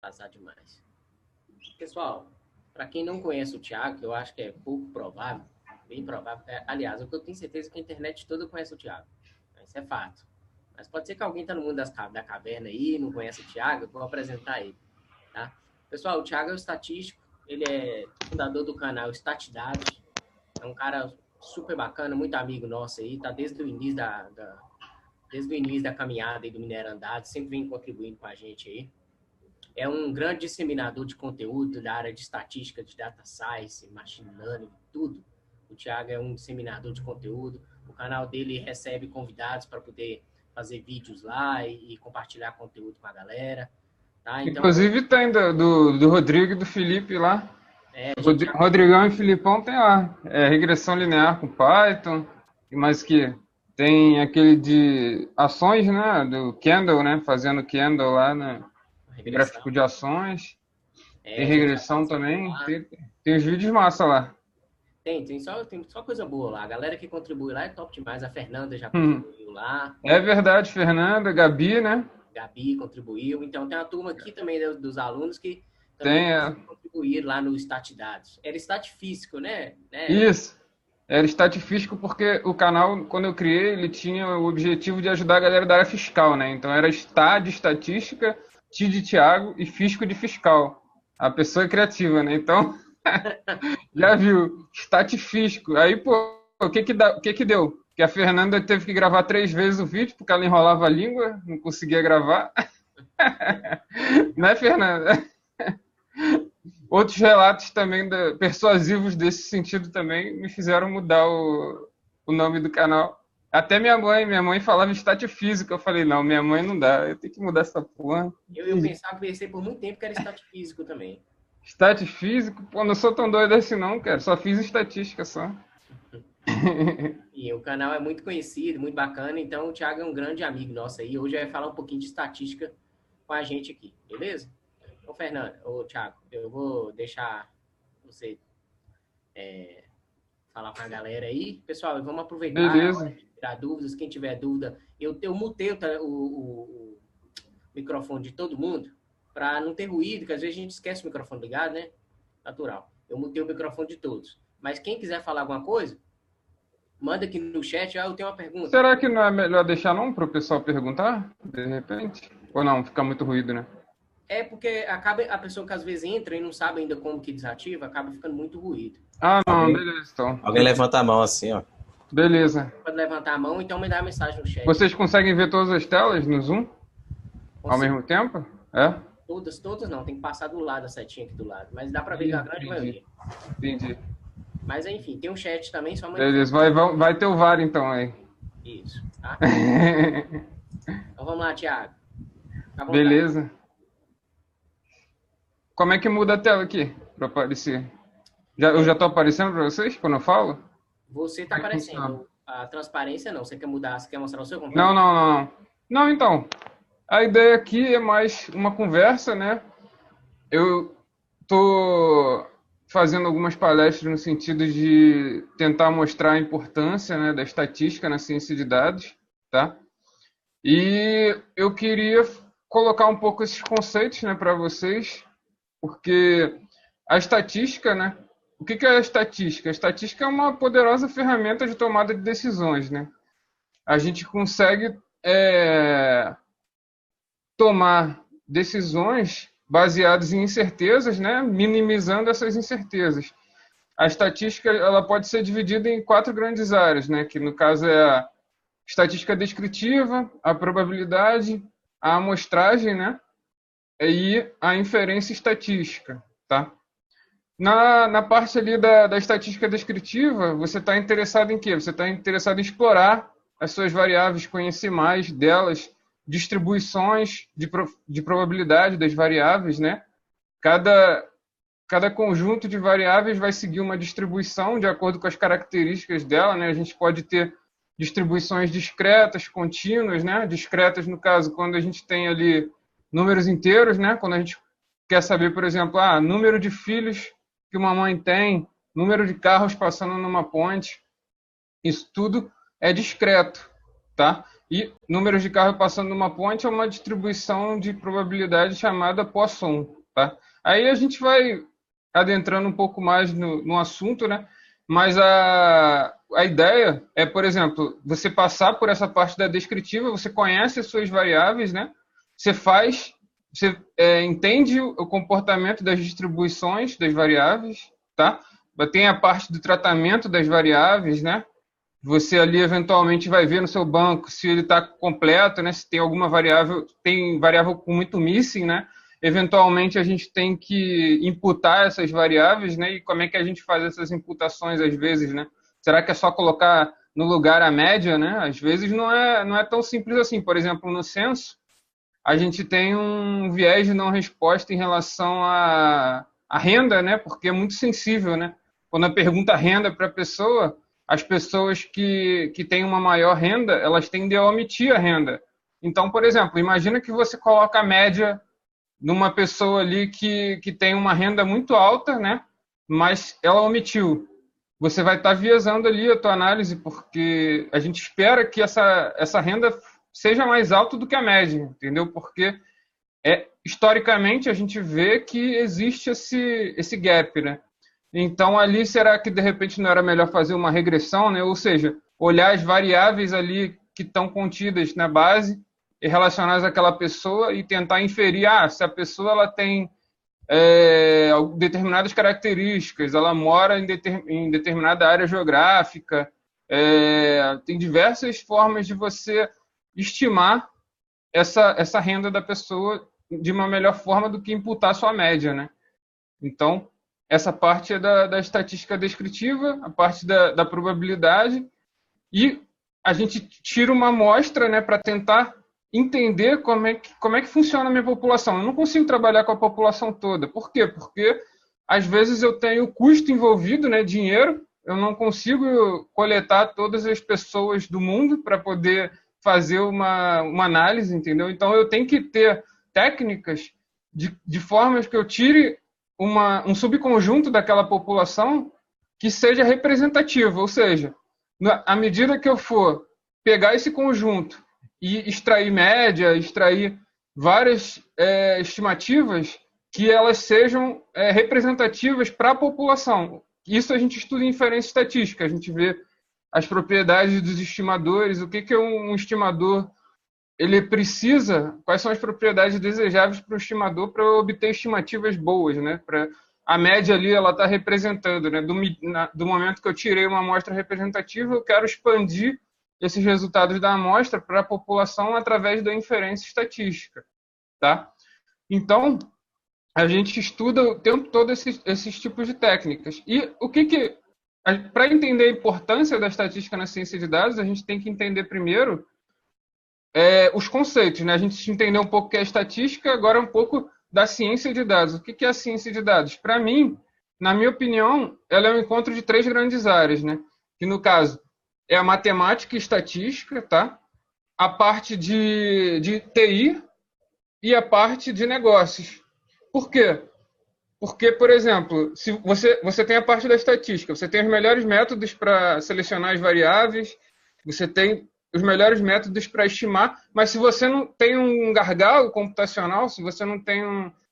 Azar demais. Pessoal, para quem não conhece o Thiago, que eu acho que é pouco provável, bem provável, aliás, eu tenho certeza que a internet toda conhece o Thiago. Isso é fato. Mas pode ser que alguém está no mundo da caverna aí, não conhece o Thiago, eu vou apresentar ele. Tá? Pessoal, o Thiago é o estatístico, ele é fundador do canal Statidade, é um cara super bacana, muito amigo nosso aí, tá desde o início desde o início da caminhada aí do Minério Andado, sempre vem contribuindo com a gente aí. É um grande disseminador de conteúdo da área de estatística, de data science, machine learning, tudo. O Thiago é um disseminador de conteúdo. O canal dele recebe convidados para poder fazer vídeos lá e compartilhar conteúdo com a galera. Tá? Então, Inclusive tem do Rodrigo e do Felipe lá. já... Rodrigão e Filipão tem lá. Regressão linear com Python. E mais que tem aquele de ações, né? Do Kendall, né? Fazendo Kendall lá no gráfico de ações. Tem regressão também. Tem os vídeos massa lá. Tem só coisa boa lá. A galera que contribui lá é top demais. A Fernanda já contribuiu lá. É verdade, Fernanda, Gabi, né? Gabi contribuiu. Então tem uma turma aqui também dos alunos que também contribuíram lá no Statidades. Era Stat Físico, né? Isso. Era Stat Físico porque o canal, quando eu criei, ele tinha o objetivo de ajudar a galera da área fiscal, né? Então era Stat de estatística, T de Thiago e Fisco de fiscal. A pessoa é criativa, né? Então, já viu, Stat Físico. Aí, pô, o que que deu? Que a Fernanda teve que gravar 3 vezes o vídeo porque ela enrolava a língua, não conseguia gravar. Né, Fernanda? Outros relatos também persuasivos desse sentido também me fizeram mudar o nome do canal. Até minha mãe falava Stat Físico. Eu falei, não, minha mãe não dá, eu tenho que mudar essa porra. Eu pensei por muito tempo que era Stat Físico também. Stat Físico? Pô, não sou tão doido assim não, cara. Só fiz estatística só. E o canal é muito conhecido, muito bacana, então o Thiago é um grande amigo nosso aí. Hoje vai falar um pouquinho de estatística com a gente aqui, beleza? Ô, Fernando, ô, Thiago, eu vou deixar você falar com a galera aí. Pessoal, vamos aproveitar, tirar dúvidas. Quem tiver dúvida, eu mutei o microfone de todo mundo para não ter ruído, que às vezes a gente esquece o microfone ligado, né? Natural. Eu mutei o microfone de todos. Mas quem quiser falar alguma coisa, manda aqui no chat. Eu tenho uma pergunta. Será que não é melhor deixar não para o pessoal perguntar, de repente? Ou não, fica muito ruído, né? É porque acaba a pessoa que às vezes entra e não sabe ainda como que desativa, acaba ficando muito ruído. Ah, não, beleza, então. Alguém levanta a mão assim, ó. Beleza. Pode levantar a mão, então me dá a mensagem no chat. Vocês conseguem ver todas as telas no Zoom? Ao mesmo tempo? É? Todas não, tem que passar do lado, a setinha aqui do lado. Mas dá pra ver a grande maioria. Entendi. Mas enfim, tem um chat também, só beleza, vai ter o VAR então aí. Isso, tá? Então vamos lá, Thiago. Beleza. Como é que muda a tela aqui para aparecer? Eu já tô aparecendo para vocês quando eu falo? Você tá aparecendo. A transparência não. Você quer mudar? Você quer mostrar o seu computador? Não, então. A ideia aqui é mais uma conversa, né? Eu tô fazendo algumas palestras no sentido de tentar mostrar a importância, né, da estatística na ciência de dados, tá? E eu queria colocar um pouco esses conceitos, né, para vocês, porque a estatística, né? O que é a estatística? A estatística é uma poderosa ferramenta de tomada de decisões, né? A gente consegue tomar decisões baseadas em incertezas, né? Minimizando essas incertezas. A estatística ela pode ser dividida em 4 grandes áreas, né? Que no caso é a estatística descritiva, a probabilidade, a amostragem, né? E a inferência estatística, tá? Na parte ali da estatística descritiva, você está interessado em quê? Você está interessado em explorar as suas variáveis, conhecer mais delas, distribuições de probabilidade das variáveis, né? Cada conjunto de variáveis vai seguir uma distribuição de acordo com as características dela, né? A gente pode ter distribuições discretas, contínuas, né? Discretas, no caso, quando a gente tem ali números inteiros, né? Quando a gente quer saber, por exemplo, número de filhos que uma mãe tem, número de carros passando numa ponte, isso tudo é discreto, tá? E números de carro passando numa ponte é uma distribuição de probabilidade chamada Poisson, tá? Aí a gente vai adentrando um pouco mais no assunto, né? Mas a ideia é, por exemplo, você passar por essa parte da descritiva, você conhece as suas variáveis, né? Você entende o comportamento das distribuições das variáveis, tá? Tem a parte do tratamento das variáveis, né? Você ali eventualmente vai ver no seu banco se ele está completo, né? Se tem alguma variável, tem variável com muito missing, né? Eventualmente a gente tem que imputar essas variáveis, né? E como é que a gente faz essas imputações às vezes, né? Será que é só colocar no lugar a média, né? Às vezes não é tão simples assim. Por exemplo, no censo, a gente tem um viés de não resposta em relação à renda, né? Porque é muito sensível, né? Quando a pergunta renda para a pessoa, as pessoas que têm uma maior renda, elas tendem a omitir a renda. Então, por exemplo, imagina que você coloca a média numa pessoa ali que tem uma renda muito alta, né? Mas ela omitiu. Você vai estar viesando ali a tua análise, porque a gente espera que essa renda seja mais alta do que a média, entendeu? Porque historicamente a gente vê que existe esse gap, né? Então ali será que de repente não era melhor fazer uma regressão, né? Ou seja, olhar as variáveis ali que estão contidas na base e relacionadas àquela pessoa e tentar inferir, se a pessoa ela tem determinadas características, ela mora em determinada área geográfica, tem diversas formas de você estimar essa renda da pessoa de uma melhor forma do que imputar sua média, né? Então, essa parte é da estatística descritiva, a parte da probabilidade, e a gente tira uma amostra, né, para tentar entender como é que funciona a minha população. Eu não consigo trabalhar com a população toda. Por quê? Porque às vezes eu tenho custo envolvido, né, dinheiro, eu não consigo coletar todas as pessoas do mundo para poder fazer uma análise, entendeu? Então eu tenho que ter técnicas de formas que eu tire um subconjunto daquela população que seja representativo, ou seja, à medida que eu for pegar esse conjunto e extrair média, extrair várias estimativas, que elas sejam representativas para a população. Isso a gente estuda em inferência estatística, a gente vê as propriedades dos estimadores, o que um estimador ele precisa, quais são as propriedades desejáveis para o estimador para obter estimativas boas, né? A média ali ela está representando, né? Do momento que eu tirei uma amostra representativa, eu quero expandir esses resultados da amostra para a população através da inferência estatística, tá? Então, a gente estuda o tempo todo esses tipos de técnicas. E para entender a importância da estatística na ciência de dados, a gente tem que entender primeiro os conceitos, né? A gente entendeu um pouco o que é estatística, agora um pouco da ciência de dados. O que é a ciência de dados? Para mim, na minha opinião, ela é um encontro de três grandes áreas, né? Que no caso é a matemática e estatística, tá? A parte de TI e a parte de negócios. Por quê? Porque, por exemplo, se você tem a parte da estatística, você tem os melhores métodos para selecionar as variáveis, você tem os melhores métodos para estimar, mas se você não tem um gargalo computacional, se você não tem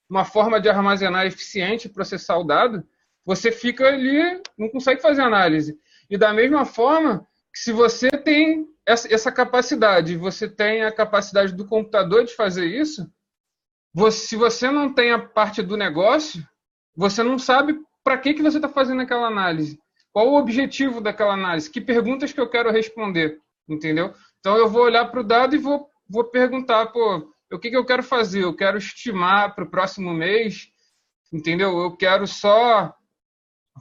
uma forma de armazenar eficiente e processar o dado, você fica ali, não consegue fazer análise. E da mesma forma, se você tem essa capacidade, você tem a capacidade do computador de fazer isso, se você não tem a parte do negócio, você não sabe para que você está fazendo aquela análise. Qual o objetivo daquela análise? Que perguntas que eu quero responder? Entendeu? Então eu vou olhar para o dado e vou perguntar, o que eu quero fazer? Eu quero estimar para o próximo mês, entendeu? Eu quero só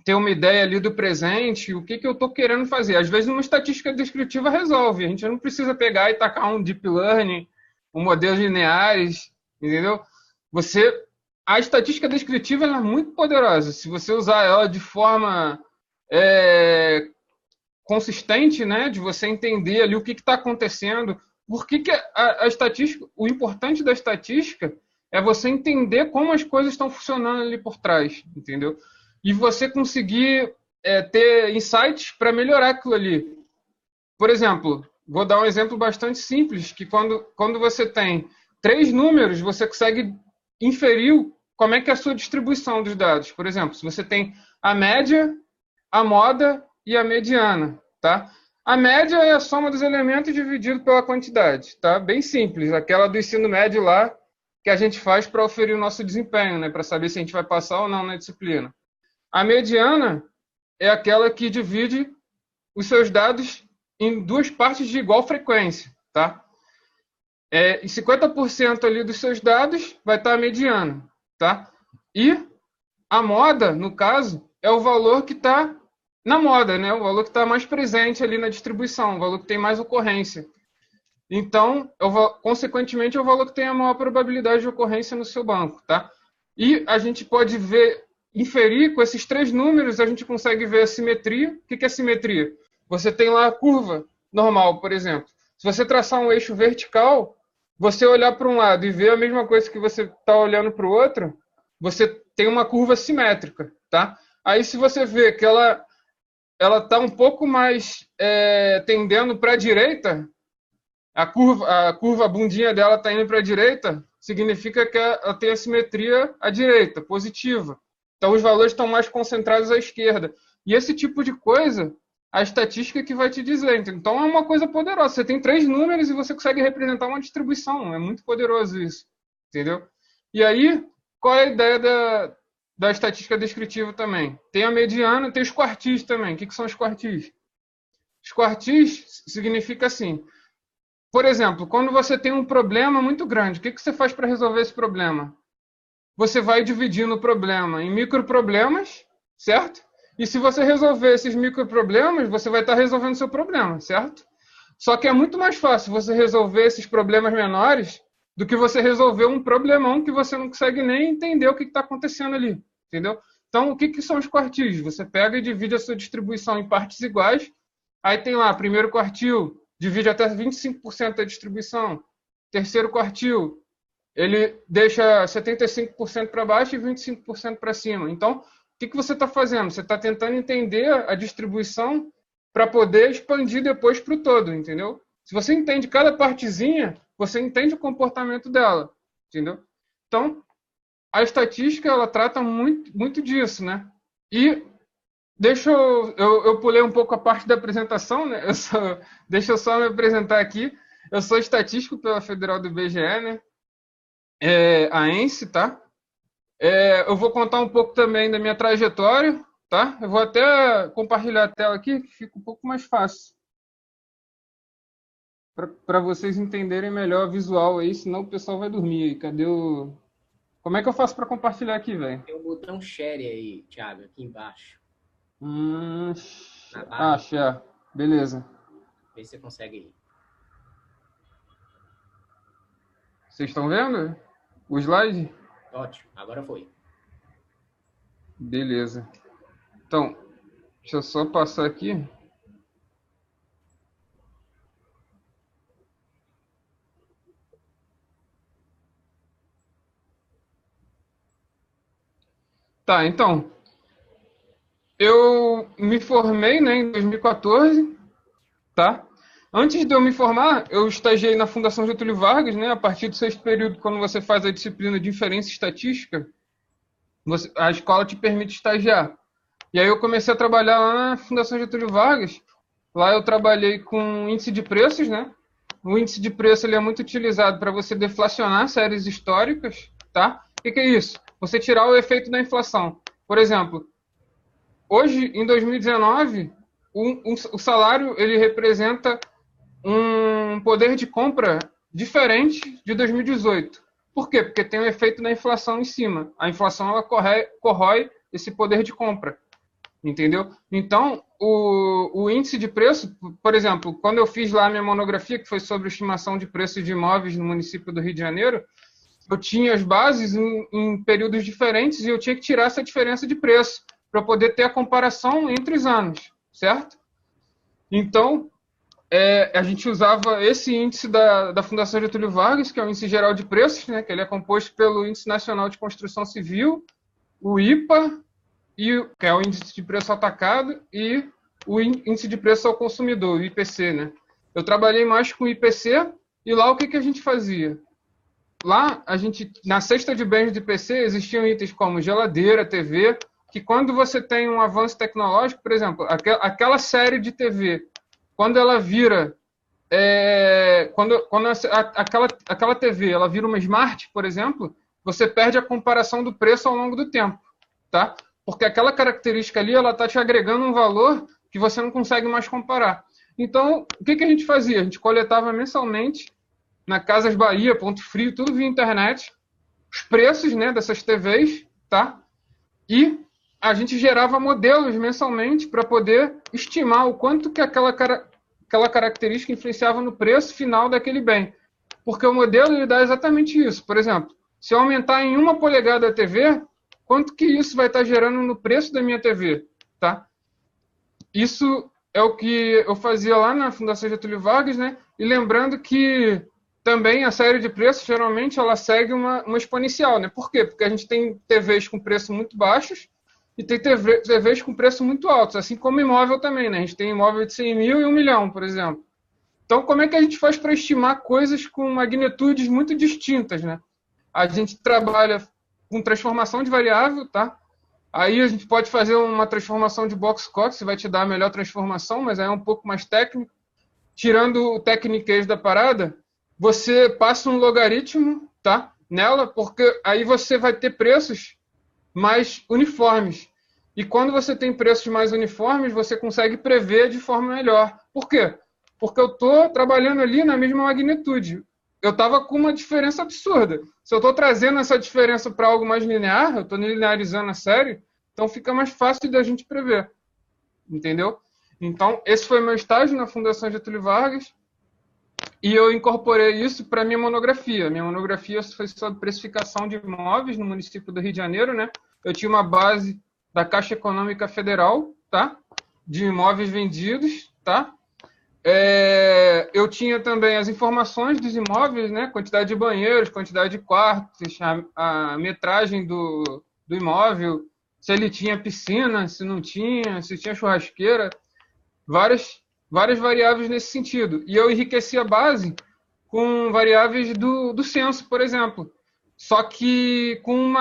ter uma ideia ali do presente, o que eu estou querendo fazer. Às vezes uma estatística descritiva resolve, a gente não precisa pegar e tacar um deep learning, um modelo de lineares, entendeu? A estatística descritiva ela é muito poderosa, se você usar ela de forma consistente, né, de você entender ali o que está acontecendo, por que a estatística, o importante da estatística é você entender como as coisas estão funcionando ali por trás, entendeu? E você conseguir ter insights para melhorar aquilo ali. Por exemplo, vou dar um exemplo bastante simples, que quando você tem 3 números, você consegue inferir como é que é a sua distribuição dos dados. Por exemplo, se você tem a média, a moda e a mediana, tá? A média é a soma dos elementos dividido pela quantidade, tá? Bem simples, aquela do ensino médio lá que a gente faz para oferir o nosso desempenho, né? Para saber se a gente vai passar ou não na disciplina. A mediana é aquela que divide os seus dados em duas partes de igual frequência, tá? E 50% ali dos seus dados vai estar a mediana, tá? E a moda, no caso, é o valor que está na moda, né? O valor que está mais presente ali na distribuição, o valor que tem mais ocorrência. Então, consequentemente, é o valor que tem a maior probabilidade de ocorrência no seu banco, tá? E a gente pode inferir com esses três números, a gente consegue ver a simetria. O que é simetria? Você tem lá a curva normal, por exemplo. Se você traçar um eixo vertical, você olhar para um lado e ver a mesma coisa que você está olhando para o outro, você tem uma curva simétrica, tá? Aí, se você vê que ela está um pouco mais tendendo para a direita, a curva, a bundinha dela está indo para a direita, significa que ela tem a simetria à direita, positiva. Então, os valores estão mais concentrados à esquerda. E esse tipo de coisa, a estatística que vai te dizer. Então, é uma coisa poderosa. Você tem três números e você consegue representar uma distribuição. É muito poderoso isso. Entendeu? E aí, qual é a ideia da estatística descritiva também? Tem a mediana, tem os quartis também. O que são os quartis? Os quartis significa assim... Por exemplo, quando você tem um problema muito grande, o que você faz para resolver esse problema? Você vai dividindo o problema em microproblemas, certo? E se você resolver esses microproblemas, você vai estar resolvendo o seu problema, certo? Só que é muito mais fácil você resolver esses problemas menores do que você resolver um problemão que você não consegue nem entender o que está acontecendo ali, entendeu? Então, o que são os quartis? Você pega e divide a sua distribuição em partes iguais. Aí tem lá, primeiro quartil, divide até 25% da distribuição. Terceiro quartil, ele deixa 75% para baixo e 25% para cima. Então, o que você está fazendo? Você está tentando entender a distribuição para poder expandir depois para o todo, entendeu? Se você entende cada partezinha, você entende o comportamento dela, entendeu? Então, a estatística, ela trata muito, muito disso, né? E eu pulei um pouco a parte da apresentação, né? Deixa eu só me apresentar aqui. Eu sou estatístico pela Federal do IBGE, né? A ENSE, tá? Eu vou contar um pouco também da minha trajetória, tá? Eu vou até compartilhar a tela aqui, que fica um pouco mais fácil. Para vocês entenderem melhor o visual aí, senão o pessoal vai dormir. Cadê o... Como é que eu faço para compartilhar aqui, velho? Tem um botão share aí, Thiago, aqui embaixo. Share. Beleza. Vê se você consegue ir. Vocês estão vendo o slide? Ótimo, agora foi. Beleza. Então, deixa eu só passar aqui. Tá, então, eu me formei, né, em 2014, tá? Antes de eu me formar, eu estagiei na Fundação Getúlio Vargas, né? A partir do sexto período, quando você faz a disciplina de inferência estatística, a escola te permite estagiar. E aí eu comecei a trabalhar lá na Fundação Getúlio Vargas. Lá eu trabalhei com índice de preços, né? O índice de preço ele é muito utilizado para você deflacionar séries históricas, tá? O que é isso? Você tirar o efeito da inflação. Por exemplo, hoje, em 2019, o salário ele representa um poder de compra diferente de 2018. Por quê? Porque tem o efeito da inflação em cima. A inflação ela corrói esse poder de compra. Entendeu? Então, o índice de preço, por exemplo, quando eu fiz lá a minha monografia, que foi sobre estimação de preços de imóveis no município do Rio de Janeiro, eu tinha as bases em períodos diferentes e eu tinha que tirar essa diferença de preço para poder ter a comparação entre os anos, certo? Então, a gente usava esse índice da Fundação Getúlio Vargas, que é o Índice Geral de Preços, né, que ele é composto pelo Índice Nacional de Construção Civil, o IPA, que é o Índice de Preço Atacado, e o Índice de Preço ao Consumidor, o IPC. Né? Eu trabalhei mais com o IPC, e lá o que a gente fazia? lá, na cesta de bens de PC, existiam itens como geladeira, TV, que quando você tem um avanço tecnológico, por exemplo, aquela série de TV, quando ela vira quando aquela TV ela vira uma Smart, por exemplo, você perde a comparação do preço ao longo do tempo, tá? Porque aquela característica ali, ela está te agregando um valor que você não consegue mais comparar. Então, o que a gente fazia? A gente coletava mensalmente na Casas Bahia, Ponto Frio, tudo via internet, os preços, né, dessas TVs, tá? E a gente gerava modelos mensalmente para poder estimar o quanto que aquela característica influenciava no preço final daquele bem. Porque o modelo ele dá exatamente isso. Por exemplo, se eu aumentar em 1 polegada a TV, quanto que isso vai estar gerando no preço da minha TV? Tá? Isso é o que eu fazia lá na Fundação Getúlio Vargas, né? E lembrando que também a série de preços, geralmente, ela segue uma exponencial, né? Por quê? Porque a gente tem TVs com preços muito baixos e tem TVs com preços muito altos, assim como imóvel também, né? A gente tem imóvel de 100 mil e 1 milhão, por exemplo. Então, como é que a gente faz para estimar coisas com magnitudes muito distintas, né? A gente trabalha com transformação de variável, tá? Aí a gente pode fazer uma transformação de box-cox, vai te dar a melhor transformação, mas aí é um pouco mais técnico. Tirando o tecniquez da parada, você passa um logaritmo, tá? Nela, porque aí você vai ter preços mais uniformes. E quando você tem preços mais uniformes, você consegue prever de forma melhor. Por quê? Porque eu estou trabalhando ali na mesma magnitude. Eu estava com uma diferença absurda. Se eu estou trazendo essa diferença para algo mais linear, eu estou linearizando a série, então fica mais fácil da gente prever. Entendeu? Então, esse foi meu estágio na Fundação Getúlio Vargas. E eu incorporei isso para minha monografia. Minha monografia foi sobre precificação de imóveis no município do Rio de Janeiro, né? Eu tinha uma base da Caixa Econômica Federal, tá? De imóveis vendidos, tá? Eu tinha também as informações dos imóveis, né? Quantidade de banheiros, quantidade de quartos, a metragem do imóvel, se ele tinha piscina, se não tinha, se tinha churrasqueira, várias variáveis nesse sentido. E eu enriqueci a base com variáveis do censo, por exemplo. Só que com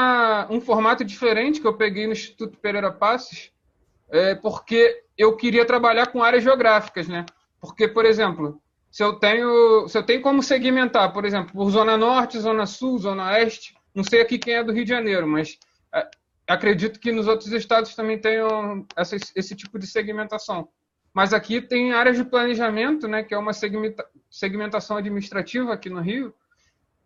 um formato diferente que eu peguei no Instituto Pereira Passos, porque eu queria trabalhar com áreas geográficas, né? Porque, por exemplo, se eu tenho como segmentar, por exemplo, por Zona Norte, Zona Sul, Zona Oeste, não sei aqui quem é do Rio de Janeiro, mas acredito que nos outros estados também tenham esse tipo de segmentação. Mas aqui tem áreas de planejamento, né, que é uma segmentação administrativa aqui no Rio,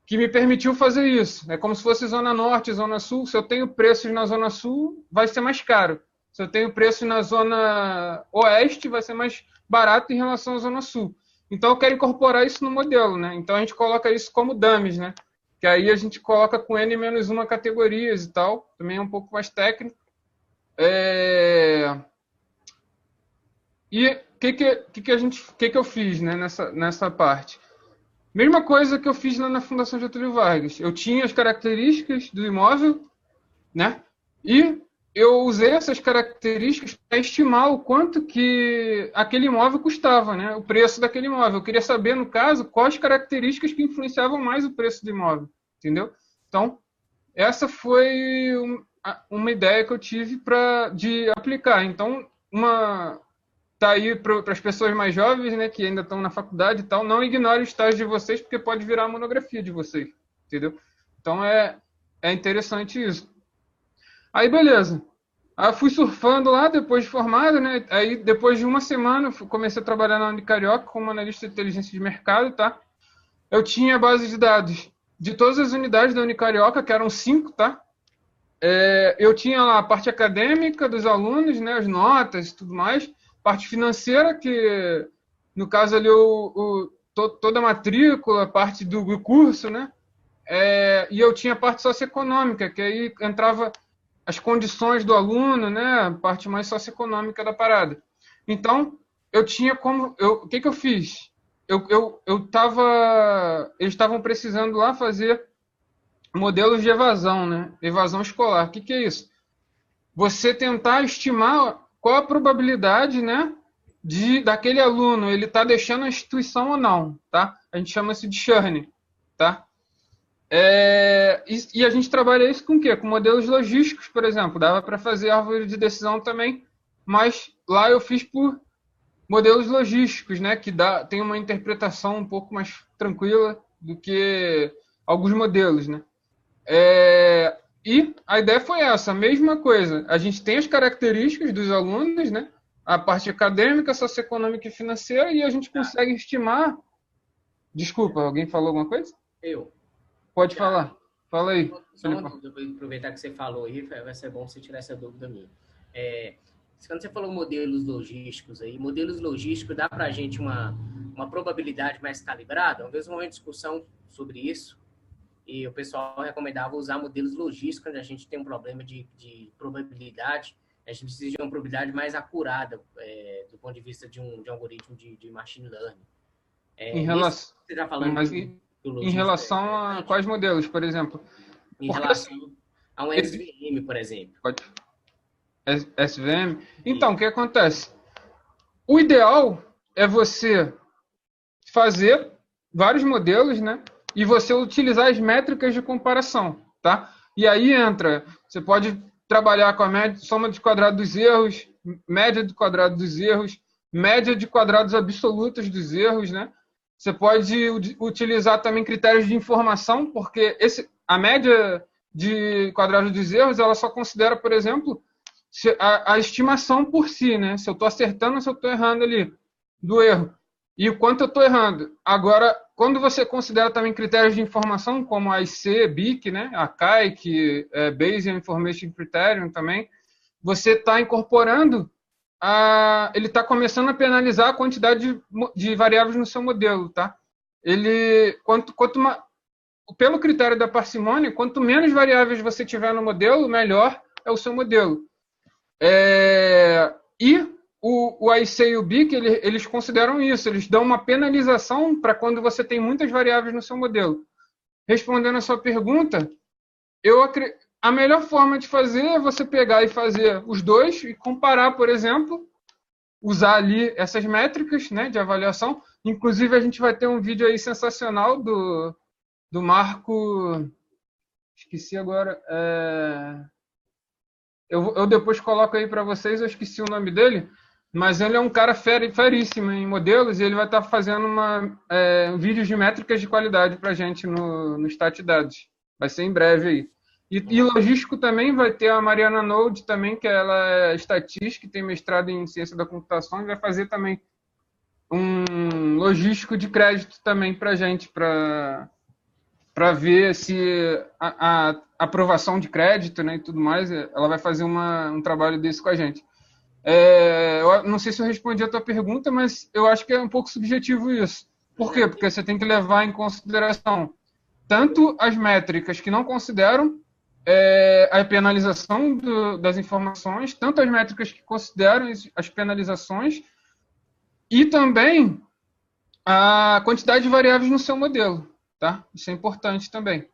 que me permitiu fazer isso. É como se fosse Zona Norte, Zona Sul. Se eu tenho preços na Zona Sul, vai ser mais caro. Se eu tenho preços na Zona Oeste, vai ser mais barato em relação à Zona Sul. Então, eu quero incorporar isso no modelo, né? Então, a gente coloca isso como dummies, né? Que aí a gente coloca com N-1 categorias e tal. Também é um pouco mais técnico. E o que eu fiz, né, nessa parte? Mesma coisa que eu fiz lá na Fundação Getúlio Vargas. Eu tinha as características do imóvel, né? E eu usei essas características para estimar o quanto que aquele imóvel custava, né? O preço daquele imóvel. Eu queria saber, no caso, quais características que influenciavam mais o preço do imóvel, entendeu? Então, essa foi uma ideia que eu tive de aplicar. Então, tá aí para as pessoas mais jovens, né, que ainda estão na faculdade e tal, não ignore o estágio de vocês, porque pode virar a monografia de vocês, entendeu? Então é interessante isso. Aí beleza. Aí eu fui surfando lá depois de formado, né? Aí depois de uma semana eu comecei a trabalhar na Unicarioca como analista de inteligência de mercado, tá? Eu tinha a base de dados de todas as unidades da Unicarioca, que eram 5, tá? Eu tinha lá a parte acadêmica dos alunos, né, as notas e tudo mais, parte financeira, que no caso ali toda a matrícula, parte do curso, né? E eu tinha a parte socioeconômica, que aí entrava as condições do aluno, né? A parte mais socioeconômica da parada. Então, eu tinha como... O que eu fiz? Eles estavam precisando lá fazer modelos de evasão, né? Evasão escolar. O que é isso? Você tentar estimar qual a probabilidade, né, daquele aluno ele tá deixando a instituição ou não, tá? A gente chama isso de churn, tá? E a gente trabalha isso com o quê? Com modelos logísticos, por exemplo. Dava para fazer árvore de decisão também, mas lá eu fiz por modelos logísticos, né? Que tem uma interpretação um pouco mais tranquila do que alguns modelos, né? E a ideia foi essa, a mesma coisa. A gente tem as características dos alunos, né? A parte acadêmica, socioeconômica e financeira, e a gente consegue estimar. Desculpa, alguém falou alguma coisa? Eu. Pode Tiago, falar. Fala aí. só uma dúvida, vou aproveitar que você falou aí, vai ser bom você tirar essa dúvida minha. Quando você falou modelos logísticos aí, modelos logísticos dá para a gente uma probabilidade mais calibrada? Uma vez uma discussão sobre isso, e o pessoal recomendava usar modelos logísticos quando a gente tem um problema de probabilidade. A gente precisa de uma probabilidade mais acurada do ponto de vista de um algoritmo de machine learning. Em relação, você está falando mas em relação a quais modelos, por exemplo? Em relação a um SVM, por exemplo. Pode. SVM? Então, o que acontece? O ideal é você fazer vários modelos, né? E você utilizar as métricas de comparação, tá? E aí você pode trabalhar com a soma de quadrado dos erros, média de quadrado dos erros, média de quadrados absolutos dos erros, né? Você pode utilizar também critérios de informação, porque a média de quadrados dos erros, ela só considera, por exemplo, a estimação por si, né? Se eu estou acertando ou se eu estou errando ali do erro. E o quanto eu estou errando. Agora, quando você considera também critérios de informação, como a IC, BIC, né? A CAI, que é Bayesian Information Criterion também, você está incorporando, ele está começando a penalizar a quantidade de variáveis no seu modelo, tá? Pelo critério da parcimônia, quanto menos variáveis você tiver no modelo, melhor é o seu modelo. E o AIC e o BIC, eles consideram isso, eles dão uma penalização para quando você tem muitas variáveis no seu modelo. Respondendo a sua pergunta, a melhor forma de fazer é você pegar e fazer os dois e comparar, por exemplo, usar ali essas métricas, né, de avaliação. Inclusive, a gente vai ter um vídeo aí sensacional do Marco... Esqueci agora... Eu depois coloco aí para vocês, eu esqueci o nome dele, mas ele é um cara feríssimo em modelos e ele vai estar fazendo vídeos de métricas de qualidade para a gente no Stat Dados. Vai ser em breve aí. E logístico também vai ter a Mariana Node também, que ela é estatística, tem mestrado em ciência da computação, e vai fazer também um logístico de crédito também para a gente, para ver se a aprovação de crédito, né, e tudo mais, ela vai fazer um trabalho desse com a gente. Eu não sei se eu respondi a tua pergunta, mas eu acho que é um pouco subjetivo isso. Por quê? Porque você tem que levar em consideração tanto as métricas que não consideram a penalização das informações, tanto as métricas que consideram as penalizações e também a quantidade de variáveis no seu modelo. Tá? Isso é importante também.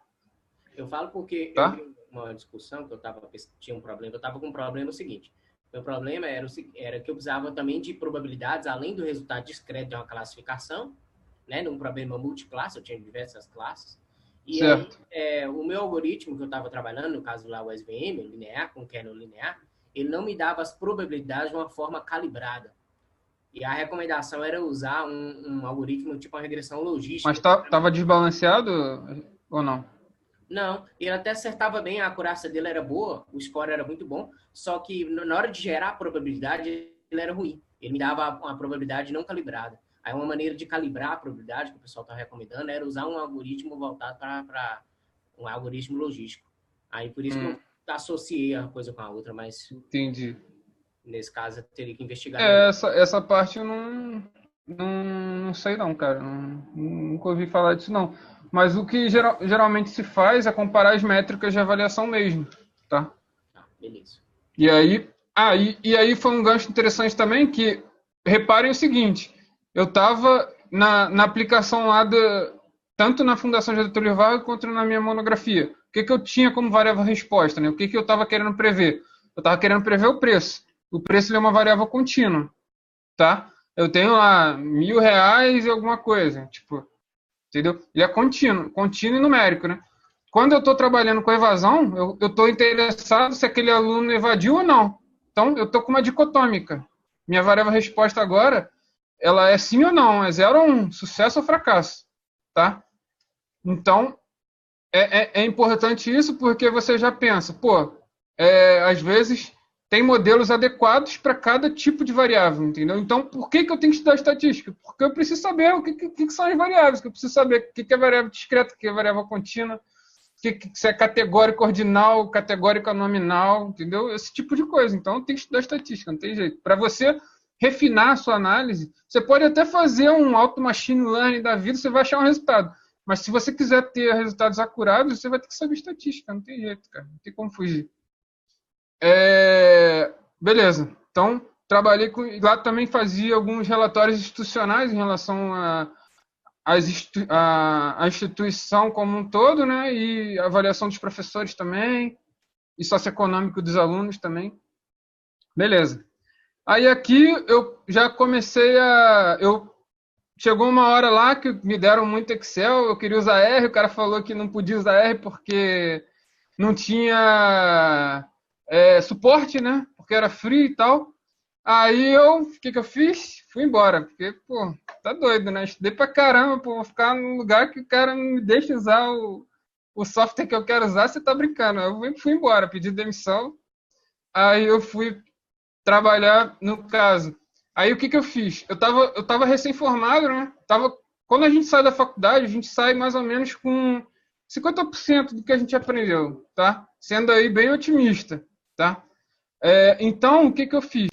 Eu falo porque tá? eu vi uma discussão que tinha um problema. Eu estava com um problema seguinte. Meu problema era que eu precisava também de probabilidades, além do resultado discreto de uma classificação, né? Num problema multiclasse, eu tinha diversas classes. E aí, o meu algoritmo que eu estava trabalhando, no caso lá o SVM, o linear, com kernel linear, ele não me dava as probabilidades de uma forma calibrada. E a recomendação era usar um algoritmo tipo uma regressão logística. Mas estava desbalanceado ou não? Não, ele até acertava bem, a acurácia dele era boa, o score era muito bom, só que na hora de gerar a probabilidade, ele era ruim. Ele me dava uma probabilidade não calibrada. Aí uma maneira de calibrar a probabilidade, que o pessoal está recomendando, era usar um algoritmo voltado para um algoritmo logístico. Aí por isso que eu associei a coisa com a outra, mas... Entendi. Nesse caso, eu teria que investigar. Essa parte eu não sei não, cara. Nunca ouvi falar disso não. Mas o que geralmente se faz é comparar as métricas de avaliação mesmo, tá? Beleza. E aí foi um gancho interessante também que, reparem o seguinte, eu estava na aplicação lá, tanto na Fundação Getúlio Vargas quanto na minha monografia. O que eu tinha como variável resposta, né? O que eu estava querendo prever? Eu estava querendo prever o preço. O preço é uma variável contínua, tá? Eu tenho lá R$1.000 e alguma coisa, tipo, entendeu? Ele é contínuo e numérico, né? quando eu estou trabalhando com evasão, eu estou interessado se aquele aluno evadiu ou não. Então, eu estou com uma dicotômica. Minha variável resposta agora, ela é sim ou não, é 0 ou 1, sucesso ou fracasso. Tá? Então, é importante isso porque você já pensa, pô, às vezes tem modelos adequados para cada tipo de variável, entendeu? Então, por que eu tenho que estudar estatística? Porque eu preciso saber o que são as variáveis, que eu preciso saber o que é variável discreta, o que é variável contínua, se é categórico ordinal, categórico nominal, entendeu? Esse tipo de coisa. Então, tem que estudar estatística, não tem jeito. Para você refinar a sua análise, você pode até fazer um auto machine learning da vida, você vai achar um resultado. Mas se você quiser ter resultados acurados, você vai ter que saber estatística, não tem jeito, cara. Não tem como fugir. Beleza. Então, trabalhei com... Lá também fazia alguns relatórios institucionais em relação à instituição como um todo, né? E avaliação dos professores também, e socioeconômico dos alunos também. Beleza. Aí aqui eu já comecei chegou uma hora lá que me deram muito Excel, eu queria usar R, o cara falou que não podia usar R porque não tinha suporte, né? Porque era free e tal. Aí o que eu fiz? Fui embora, porque, pô, tá doido, né? Estudei pra caramba, pô, vou ficar num lugar que o cara não me deixa usar o software que eu quero usar, você tá brincando. Eu fui embora, pedi demissão. Aí eu fui trabalhar no caso. Aí o que eu fiz? Eu tava recém-formado, né? Quando a gente sai da faculdade, a gente sai mais ou menos com 50% do que a gente aprendeu, tá? Sendo aí bem otimista, tá? Então, o que eu fiz?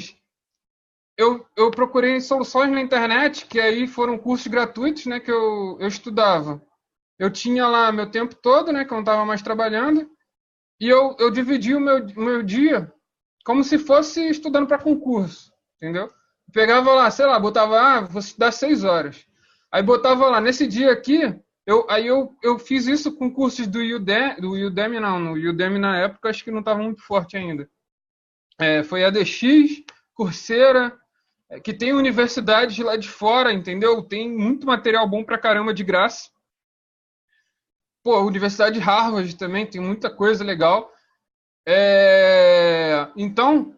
Eu procurei soluções na internet, que aí foram cursos gratuitos, né? Que eu estudava. Eu tinha lá meu tempo todo, né? Que eu não estava mais trabalhando. E eu dividi o meu dia como se fosse estudando para concurso, entendeu? Pegava lá, sei lá, botava, vou estudar 6 horas. Aí botava lá, nesse dia aqui, eu fiz isso com cursos do Udemy não, no Udemy na época acho que não estava muito forte ainda. Foi ADX, Coursera, que tem universidades lá de fora, entendeu? Tem muito material bom pra caramba de graça. Pô, a Universidade de Harvard também tem muita coisa legal. Então,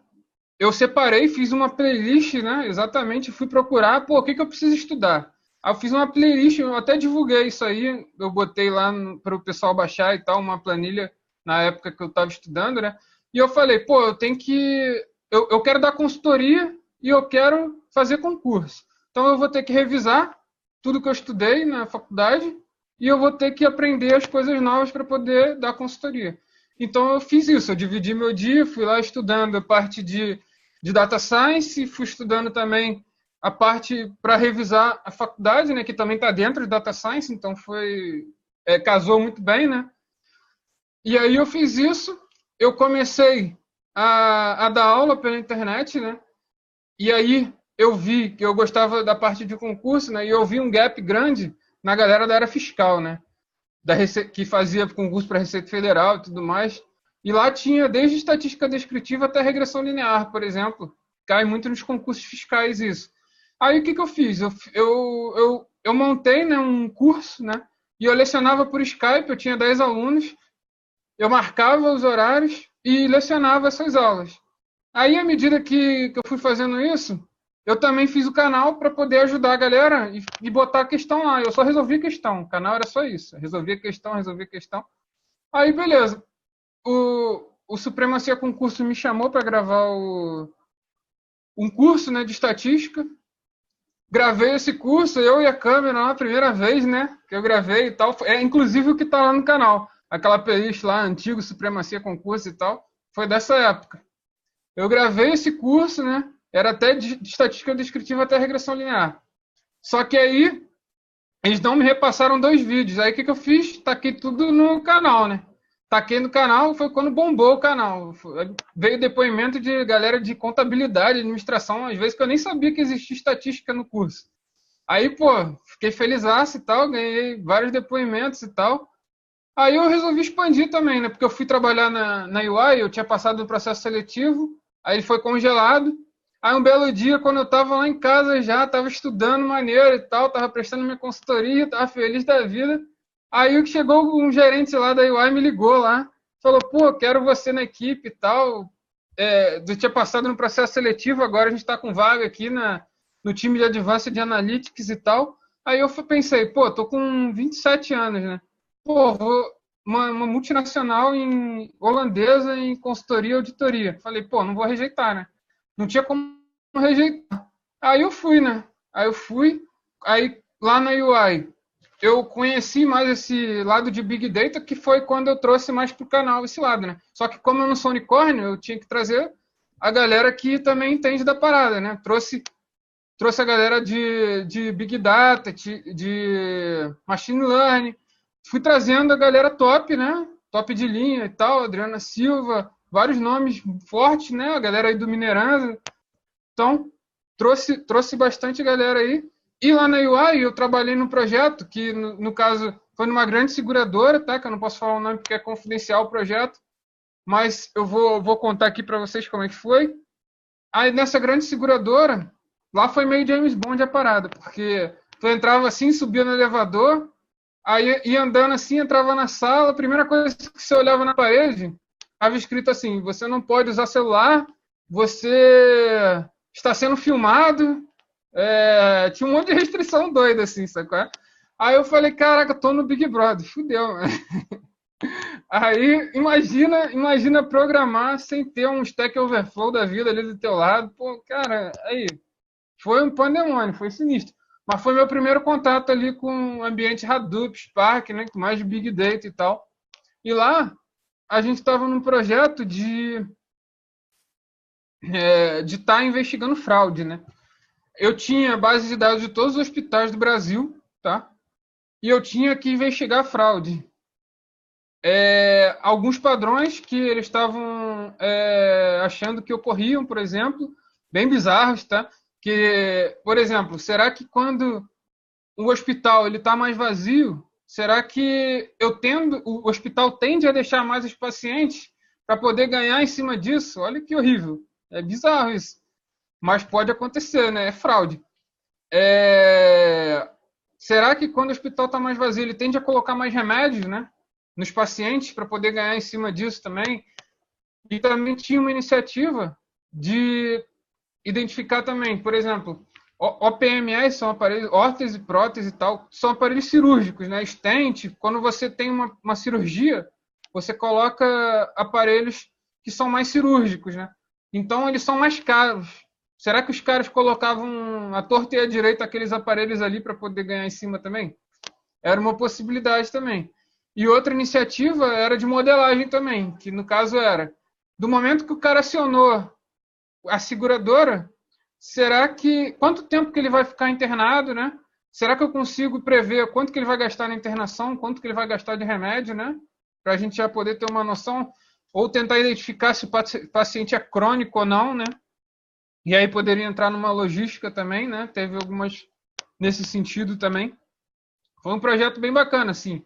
eu separei, fiz uma playlist, né? Exatamente, fui procurar, pô, o que eu preciso estudar? Aí eu fiz uma playlist, eu até divulguei isso aí, eu botei lá para o pessoal baixar e tal, uma planilha na época que eu estava estudando, né? E eu falei, pô, eu quero dar consultoria e eu quero fazer concurso. Então eu vou ter que revisar tudo que eu estudei na faculdade e eu vou ter que aprender as coisas novas para poder dar consultoria. Então eu fiz isso, eu dividi meu dia, fui lá estudando a parte de Data Science, fui estudando também a parte para revisar a faculdade, né, que também está dentro de Data Science, então casou muito bem, né? E aí eu fiz isso, eu comecei a dar aula pela internet, né? E aí eu vi que eu gostava da parte de concurso, né? E eu vi um gap grande na galera da área fiscal, né? Que fazia concurso para a Receita Federal e tudo mais. E lá tinha desde estatística descritiva até regressão linear, por exemplo. Cai muito nos concursos fiscais isso. Aí o que eu fiz? Eu montei, né, um curso, né? E eu lecionava por Skype, eu tinha 10 alunos. Eu marcava os horários e lecionava essas aulas. Aí, à medida que eu fui fazendo isso, eu também fiz o canal para poder ajudar a galera e botar a questão lá. Eu só resolvi a questão. O canal era só isso. Resolvi a questão. Aí, beleza. O Supremacia Concurso me chamou para gravar um curso, né, de estatística. Gravei esse curso, eu e a câmera lá, a primeira vez, né, que eu gravei e tal. Inclusive o que está lá no canal. Aquela playlist lá, antigo Supremacia Concurso e tal. Foi dessa época. Eu gravei esse curso, né? Era até de estatística descritiva até regressão linear. Só que aí, eles não me repassaram 2 vídeos. Aí o que eu fiz? Taquei tudo no canal, né? Taquei no canal, foi quando bombou o canal. Veio depoimento de galera de contabilidade, administração, às vezes que eu nem sabia que existia estatística no curso. Aí, pô, fiquei felizaço e tal, ganhei vários depoimentos e tal. Aí eu resolvi expandir também, né? Porque eu fui trabalhar na UI, eu tinha passado no processo seletivo, aí ele foi congelado. Aí um belo dia, quando eu estava lá em casa já, estava estudando maneiro e tal, estava prestando minha consultoria, estava feliz da vida. Aí chegou um gerente lá da UI, me ligou lá, falou, pô, quero você na equipe e tal. Eu tinha passado no processo seletivo, agora a gente está com vaga aqui no time de Advanced Analytics e tal. Aí eu pensei, pô, tô com 27 anos, né? Pô, uma multinacional holandesa em consultoria e auditoria. Falei, pô, não vou rejeitar, né? Não tinha como rejeitar. Aí eu fui, né? Aí lá na UI eu conheci mais esse lado de Big Data, que foi quando eu trouxe mais para o canal esse lado, né? Só que como eu não sou unicórnio, eu tinha que trazer a galera que também entende da parada, né? Trouxe a galera de Big Data, de Machine Learning. Fui trazendo a galera top, né? Top de linha e tal, Adriana Silva, vários nomes fortes, né? A galera aí do Mineirão. Então, trouxe bastante galera aí. E lá na UI eu trabalhei num projeto que, no caso, foi numa grande seguradora, tá? Que eu não posso falar o nome porque é confidencial o projeto, mas eu vou contar aqui para vocês como é que foi. Aí nessa grande seguradora, lá foi meio James Bond a parada, porque tu entrava assim, subia no elevador, aí ia andando assim, entrava na sala, a primeira coisa que você olhava na parede, estava escrito assim, você não pode usar celular, você está sendo filmado, tinha um monte de restrição doida, assim, sacou? Aí eu falei, caraca, tô no Big Brother, fudeu, mano. Aí imagina programar sem ter um Stack Overflow da vida ali do teu lado. Pô, cara, aí foi um pandemônio, foi sinistro. Mas foi meu primeiro contato ali com o ambiente Hadoop, Spark, né, com mais de Big Data e tal. E lá a gente estava num projeto de estar investigando fraude, né? Eu tinha base de dados de todos os hospitais do Brasil, tá? E eu tinha que investigar fraude. Alguns padrões que eles estavam achando que ocorriam, por exemplo, bem bizarros, tá? Que, por exemplo, será que quando o hospital ele está mais vazio, será que o hospital tende a deixar mais os pacientes para poder ganhar em cima disso? Olha que horrível, é bizarro isso, mas pode acontecer, né? É fraude. Será que quando o hospital está mais vazio, ele tende a colocar mais remédios, né, nos pacientes para poder ganhar em cima disso também? E também tinha uma iniciativa de identificar também, por exemplo, OPMS são aparelhos, órtese, prótese e tal, são aparelhos cirúrgicos, né? Stent, quando você tem uma cirurgia, você coloca aparelhos que são mais cirúrgicos, né? Então eles são mais caros. Será que os caras colocavam a torta e a direita aqueles aparelhos ali para poder ganhar em cima também? Era uma possibilidade também. E outra iniciativa era de modelagem também, que no caso era, do momento que o cara acionou a seguradora, será que quanto tempo que ele vai ficar internado, né? Será que eu consigo prever quanto que ele vai gastar na internação, quanto que ele vai gastar de remédio, né? Para a gente já poder ter uma noção, ou tentar identificar se o paciente é crônico ou não, né? E aí poderia entrar numa logística também, né? Teve algumas nesse sentido também. Foi um projeto bem bacana, assim.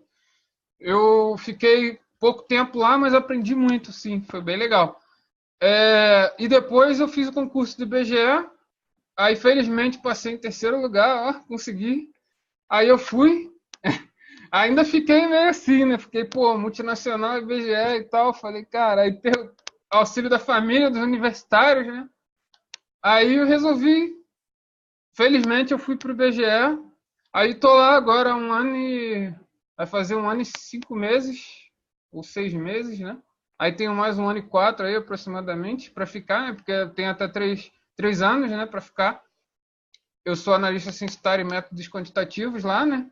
Eu fiquei pouco tempo lá, mas aprendi muito, sim. Foi bem legal. E depois eu fiz o concurso do IBGE. Aí, felizmente, passei em terceiro lugar, ó, consegui. Aí eu fui. Ainda fiquei meio assim, né? Fiquei, pô, multinacional, IBGE e tal. Falei, cara, aí auxílio da família, dos universitários, né? Aí eu resolvi, felizmente eu fui pro IBGE, aí tô lá agora vai fazer 1 ano e 5 meses, ou 6 meses, né? Aí tenho mais 1 ano e 4 aí aproximadamente para ficar, né? Porque tem até 3 anos, né, para ficar. Eu sou analista censitário e métodos quantitativos lá, né?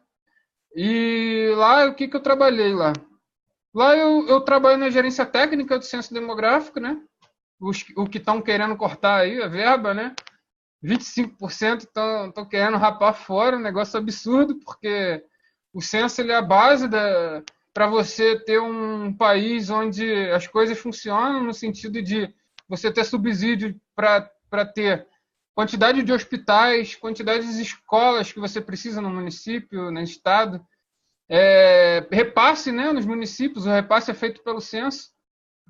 E lá, o que eu trabalhei lá? Lá eu trabalho na gerência técnica do censo demográfico, né? O que estão querendo cortar aí, a verba, né? 25% estão querendo rapar fora, um negócio absurdo, porque o censo ele é a base para você ter um país onde as coisas funcionam, no sentido de você ter subsídio para ter quantidade de hospitais, quantidade de escolas que você precisa no município, no estado, repasse, né, nos municípios, o repasse é feito pelo censo.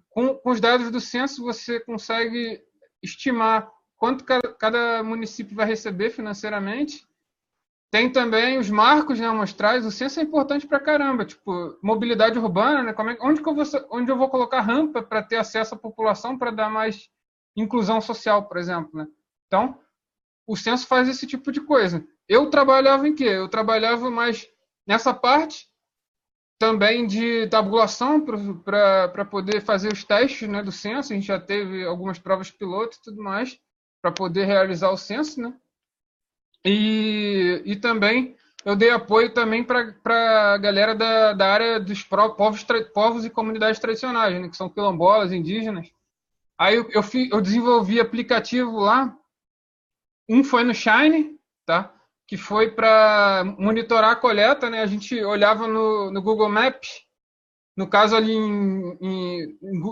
Com os dados do censo, você consegue estimar quanto cada município vai receber financeiramente Tem também os marcos, né, amostrais. O censo é importante pra caramba. Tipo, mobilidade urbana, né? Onde eu vou colocar rampa para ter acesso à população para dar mais inclusão social, por exemplo, né? Então, o censo faz esse tipo de coisa. Eu trabalhava em quê? Eu trabalhava mais nessa parte também de tabulação para poder fazer os testes, né, do censo. A gente já teve algumas provas piloto e tudo mais para poder realizar o censo, né? E também eu dei apoio também para a galera da área dos povos e comunidades tradicionais, né, que são quilombolas, indígenas. Aí eu desenvolvi aplicativo lá. Um foi no Shine, tá? Que foi para monitorar a coleta, né? A gente olhava no Google Maps, no caso ali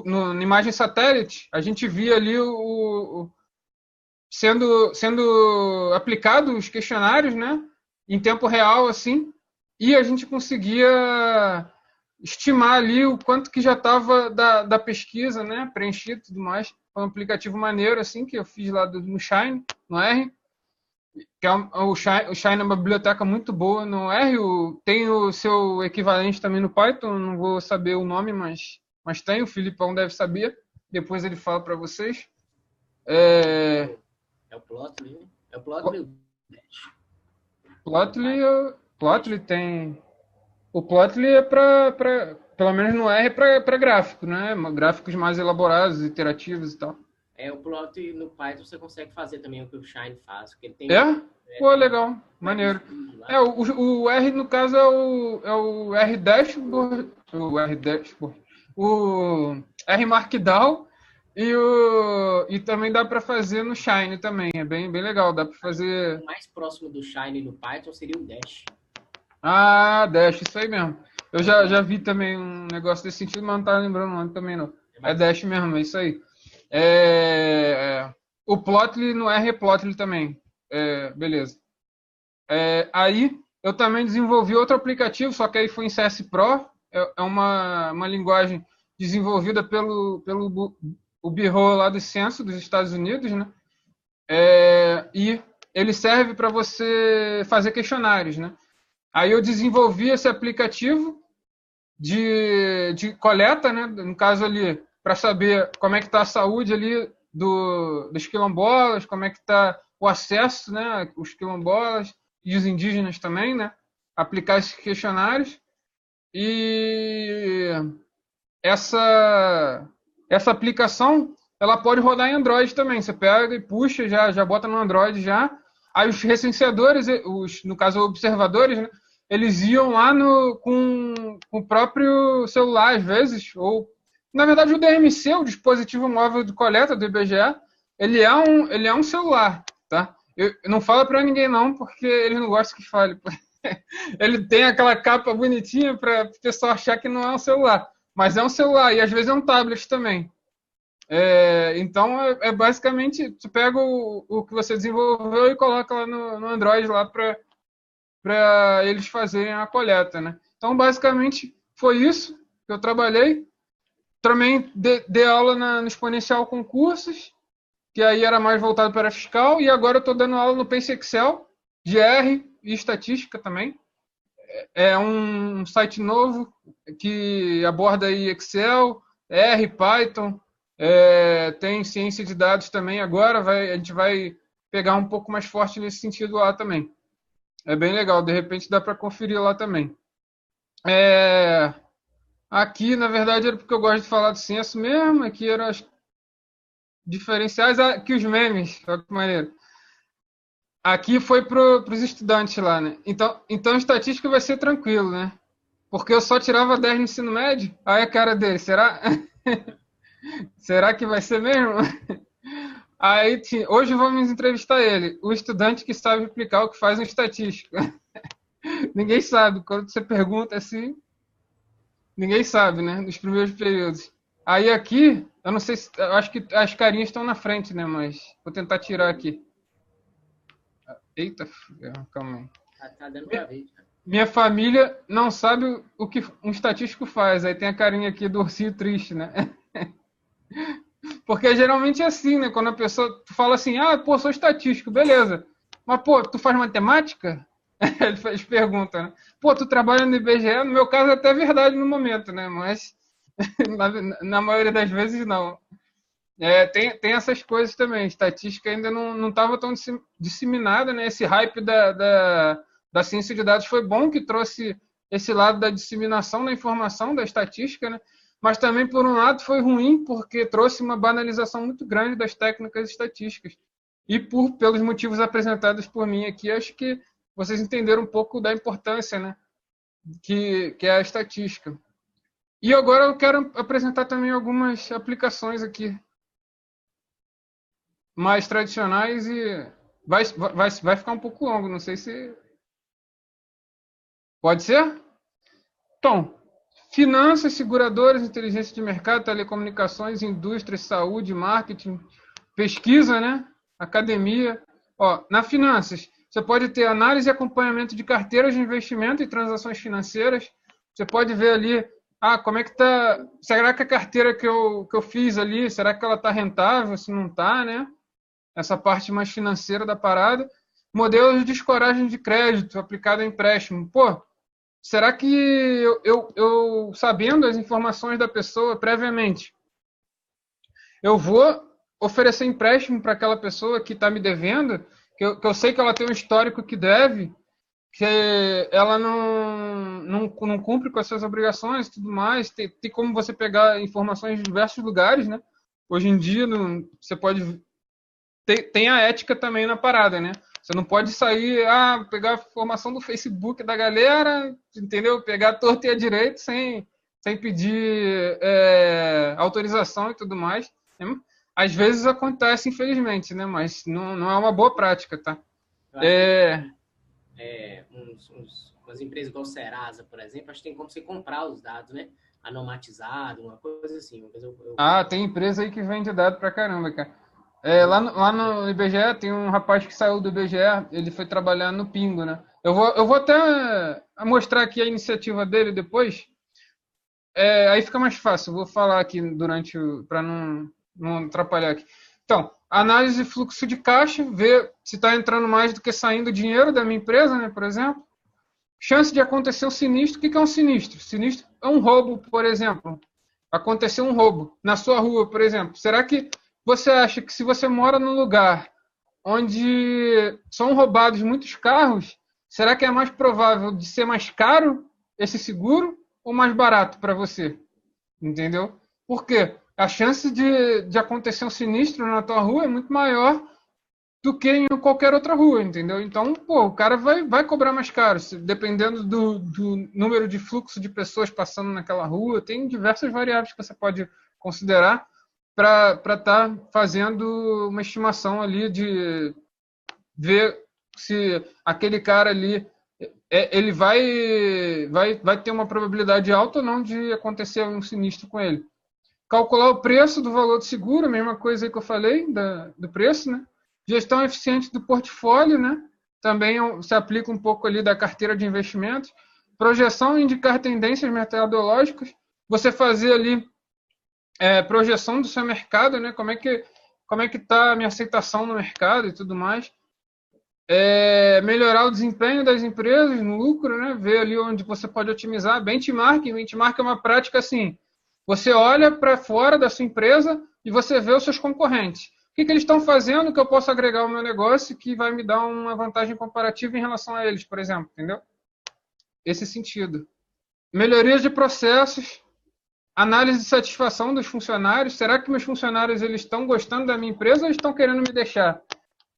na imagem satélite, a gente via ali sendo aplicado os questionários, né? Em tempo real, assim, e a gente conseguia estimar ali o quanto que já estava da pesquisa, né? Preenchido e tudo mais. Foi um aplicativo maneiro, assim, que eu fiz lá no Shine, no R, que o Shine é uma biblioteca muito boa no R, tem o seu equivalente também no Python, não vou saber o nome, mas tem, o Filipão deve saber, depois ele fala para vocês. É o Plotly, né? É o Plotly. Plotly tem... O Plotly é para, pelo menos no R, é para gráfico, né? Gráficos mais elaborados, interativos e tal. O Plotly no Python você consegue fazer também o que o Shine faz. Porque ele tem, Pô, legal, maneiro. O R, no caso, é o R Dashboard, o R Markdown e também dá para fazer no Shine também, é bem legal, dá para fazer... O mais próximo do Shine no Python seria o Dash. Ah, Dash, isso aí mesmo. Eu já vi também um negócio desse sentido, mas não tá lembrando o nome também não. É Dash mesmo, é isso aí. O Plotly no R é Plotly também. Beleza. Aí eu também desenvolvi outro aplicativo, só que aí foi em CS Pro. É uma linguagem desenvolvida pelo o Bureau lá do Censo dos Estados Unidos, né? E ele serve para você fazer questionários, né? Aí eu desenvolvi esse aplicativo de coleta, né? No caso ali, para saber como é que está a saúde ali dos quilombolas, como é que está o acesso, né? Os quilombolas e os indígenas também, né? Aplicar esses questionários. E essa aplicação, ela pode rodar em Android também. Você pega e puxa, já bota no Android já. Aí os recenseadores, no caso observadores, né? Eles iam lá com o próprio celular, às vezes, ou... Na verdade, o DMC, o dispositivo móvel de coleta do IBGE, ele é um celular, tá? Eu não falo para ninguém não, porque eles não gostam que fale. Ele tem aquela capa bonitinha para o pessoal achar que não é um celular. Mas é um celular e às vezes é um tablet também. Então, basicamente, tu pega o que você desenvolveu e coloca lá no Android lá para eles fazerem a coleta, né? Então, basicamente, foi isso que eu trabalhei. Também dei aula no Exponencial Concursos, que aí era mais voltado para fiscal, e agora eu estou dando aula no Pense Excel, de R e estatística também. É um site novo que aborda aí Excel, R, Python, tem ciência de dados também agora, a gente vai pegar um pouco mais forte nesse sentido lá também. É bem legal, de repente dá para conferir lá também. Aqui, na verdade, era porque eu gosto de falar do censo mesmo, aqui eram as diferenciais, aqui os memes, olha que maneiro. Aqui foi para os estudantes lá, né? Então estatística vai ser tranquilo, né? Porque eu só tirava 10 no ensino médio, aí a cara dele, será? Será que vai ser mesmo? Aí, hoje vamos entrevistar ele, o estudante que sabe explicar o que faz um estatístico. Ninguém sabe, quando você pergunta assim, ninguém sabe, né? Nos primeiros períodos. Aí aqui, eu não sei se, eu acho que as carinhas estão na frente, né? Mas vou tentar tirar aqui. Eita, calma aí. Tá dando pra ver. Minha família não sabe o que um estatístico faz. Aí tem a carinha aqui do ursinho triste, né? Porque geralmente é assim, né? Quando a pessoa fala assim, pô, sou estatístico, beleza. Mas, pô, tu faz matemática? Eles perguntam, né? Pô, tu trabalha no IBGE? No meu caso é até verdade no momento, né? Mas na maioria das vezes não. Tem essas coisas também. Estatística ainda não estava tão disseminada, né? Esse hype da ciência de dados foi bom que trouxe esse lado da disseminação da informação, da estatística, né? Mas também, por um lado, foi ruim porque trouxe uma banalização muito grande das técnicas estatísticas. E pelos motivos apresentados por mim aqui, acho que vocês entenderam um pouco da importância, né? Que é a estatística. E agora eu quero apresentar também algumas aplicações aqui mais tradicionais e vai ficar um pouco longo, não sei se pode ser? Então, finanças, seguradoras, inteligência de mercado, telecomunicações, indústria, saúde, marketing, pesquisa, né? Academia. Ó, na finanças, você pode ter análise e acompanhamento de carteiras de investimento e transações financeiras. Você pode ver ali, como é que tá? Será que a carteira que eu fiz ali, será que ela está rentável? Se não está, né? Essa parte mais financeira da parada. Modelos de escoragem de crédito aplicado a empréstimo. Pô, será que eu sabendo as informações da pessoa previamente, eu vou oferecer empréstimo para aquela pessoa que está me devendo, que eu sei que ela tem um histórico que deve, que ela não cumpre com as suas obrigações e tudo mais. Tem como você pegar informações de diversos lugares, né? Hoje em dia, você pode tem a ética também na parada, né? Você não pode sair, pegar a informação do Facebook da galera, entendeu? Pegar a torta e a direito sem pedir autorização e tudo mais. Às vezes acontece, infelizmente, né? Mas não é uma boa prática, tá? Eu acho que umas empresas igual Serasa, por exemplo, acho que tem como você comprar os dados, né? Anomatizado, uma coisa assim. Uma coisa Tem empresa aí que vende dado pra caramba, cara. Lá no IBGE tem um rapaz que saiu do IBGE, ele foi trabalhar no Pingo, né? Eu vou até mostrar aqui a iniciativa dele depois. Aí fica mais fácil. Eu vou falar aqui para não atrapalhar aqui. Então, análise de fluxo de caixa, ver se está entrando mais do que saindo dinheiro da minha empresa, né? Por exemplo. Chance de acontecer um sinistro. O que é um sinistro? Sinistro é um roubo, por exemplo. Aconteceu um roubo na sua rua, por exemplo. Será que você acha que se você mora num lugar onde são roubados muitos carros, será que é mais provável de ser mais caro esse seguro ou mais barato para você? Entendeu? Por quê? A chance de acontecer um sinistro na tua rua é muito maior do que em qualquer outra rua, entendeu? Então, o cara vai cobrar mais caro, dependendo do número de fluxo de pessoas passando naquela rua. Tem diversas variáveis que você pode considerar para estar fazendo uma estimação ali de ver se aquele cara ali ele vai ter uma probabilidade alta ou não de acontecer um sinistro com ele. Calcular o preço do valor do seguro, a mesma coisa aí que eu falei do preço, né? Gestão eficiente do portfólio, né? Também se aplica um pouco ali da carteira de investimentos. Projeção e indicar tendências metodológicas. Você fazer ali projeção do seu mercado, né? Como é que está a minha aceitação no mercado e tudo mais. Melhorar o desempenho das empresas no lucro, né? Ver ali onde você pode otimizar. Benchmarking é uma prática assim. Você olha para fora da sua empresa e você vê os seus concorrentes. O que eles estão fazendo que eu posso agregar ao meu negócio que vai me dar uma vantagem comparativa em relação a eles, por exemplo, entendeu? Esse sentido. Melhorias de processos, análise de satisfação dos funcionários. Será que meus funcionários eles estão gostando da minha empresa ou eles estão querendo me deixar?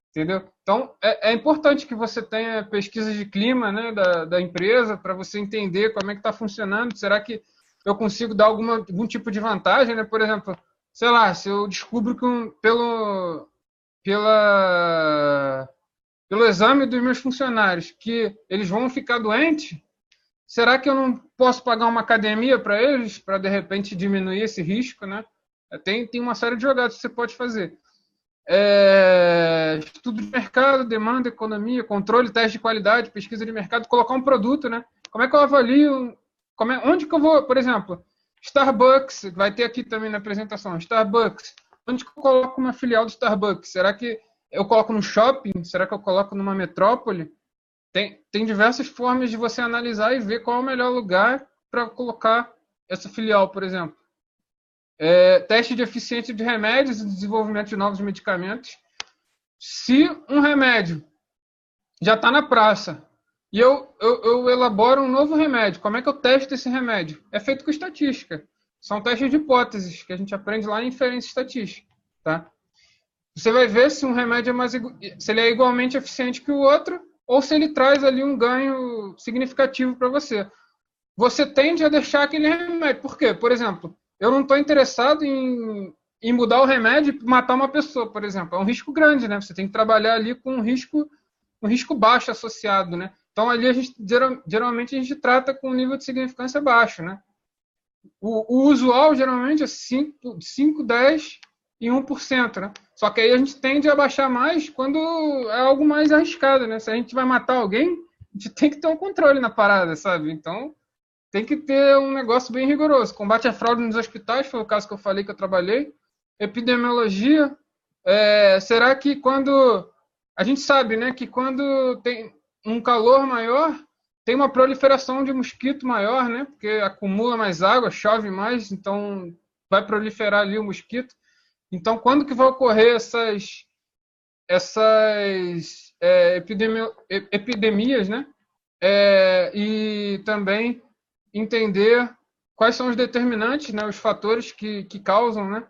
Entendeu? Então, é importante que você tenha pesquisas de clima, né, da empresa para você entender como é que está funcionando. Será que eu consigo dar algum tipo de vantagem, né? Por exemplo, sei lá, se eu descubro que pelo exame dos meus funcionários que eles vão ficar doentes, será que eu não posso pagar uma academia para eles, para de repente diminuir esse risco, né? Tem uma série de jogadas que você pode fazer. Estudo de mercado, demanda, economia, controle, teste de qualidade, pesquisa de mercado, colocar um produto, né? Como é que eu avalio? Onde que eu vou, por exemplo, Starbucks, vai ter aqui também na apresentação, Starbucks, onde que eu coloco uma filial do Starbucks? Será que eu coloco no shopping? Será que eu coloco numa metrópole? Tem diversas formas de você analisar e ver qual é o melhor lugar para colocar essa filial, por exemplo. Teste de eficiência de remédios e desenvolvimento de novos medicamentos. Se um remédio já está na praça e eu elaboro um novo remédio, como é que eu testo esse remédio? É feito com estatística. São testes de hipóteses que a gente aprende lá em inferência estatística. Tá? Você vai ver se um remédio se ele é igualmente eficiente que o outro ou se ele traz ali um ganho significativo para você. Você tende a deixar aquele remédio. Por quê? Por exemplo, eu não estou interessado em mudar o remédio e matar uma pessoa, por exemplo. É um risco grande, né? Você tem que trabalhar ali com um risco baixo associado, né? Então, ali geralmente a gente trata com um nível de significância baixo, né? O usual, geralmente, é 5, 10 e 1%, né? Só que aí a gente tende a baixar mais quando é algo mais arriscado, né? Se a gente vai matar alguém, a gente tem que ter um controle na parada, sabe? Então, tem que ter um negócio bem rigoroso. Combate à fraude nos hospitais, foi o caso que eu falei que eu trabalhei. Epidemiologia, será que quando... A gente sabe, né, que quando tem um calor maior, tem uma proliferação de mosquito maior, né? Porque acumula mais água, chove mais, então vai proliferar ali o mosquito. Então, quando que vai ocorrer essas epidemias, né? E também entender quais são os determinantes, né? Os fatores que causam, né?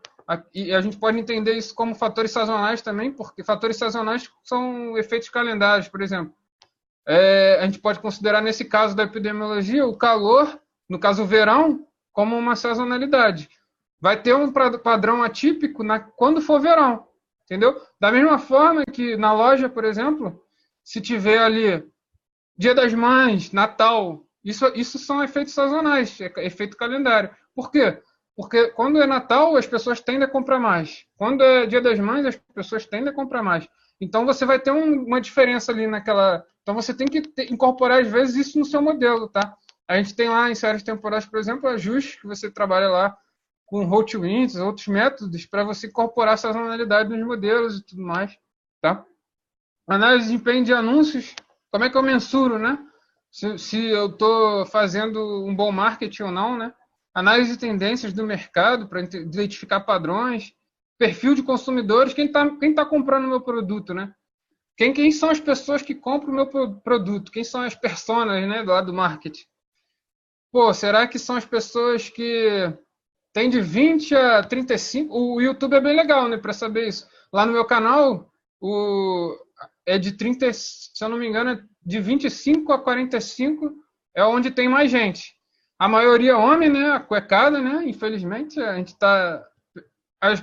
E a gente pode entender isso como fatores sazonais também, porque fatores sazonais são efeitos calendários, por exemplo. A gente pode considerar, nesse caso da epidemiologia, o calor, no caso o verão, como uma sazonalidade. Vai ter um padrão atípico quando for verão, entendeu? Da mesma forma que na loja, por exemplo, se tiver ali Dia das Mães, Natal, isso são efeitos sazonais, é efeito calendário. Por quê? Porque quando é Natal, as pessoas tendem a comprar mais. Quando é Dia das Mães, as pessoas tendem a comprar mais. Então você vai ter uma diferença ali naquela. Então você tem que incorporar, às vezes, isso no seu modelo, tá? A gente tem lá em séries temporais, por exemplo, ajuste, que você trabalha lá com Hot Wins, outros métodos, para você incorporar sazonalidade nos modelos e tudo mais, tá? Análise de desempenho de anúncios, como é que eu mensuro, né? Se eu estou fazendo um bom marketing ou não, né? Análise de tendências do mercado para identificar padrões, perfil de consumidores, quem tá comprando o meu produto, né? Quem são as pessoas que compram o meu produto? Quem são as personas, né, do lado do marketing? Pô, será que são as pessoas que têm de 20 a 35? O YouTube é bem legal, né, para saber isso. Lá no meu canal, é de 30, se eu não me engano, é de 25 a 45 é onde tem mais gente. A maioria homem, né, a cuecada, né, infelizmente, a gente está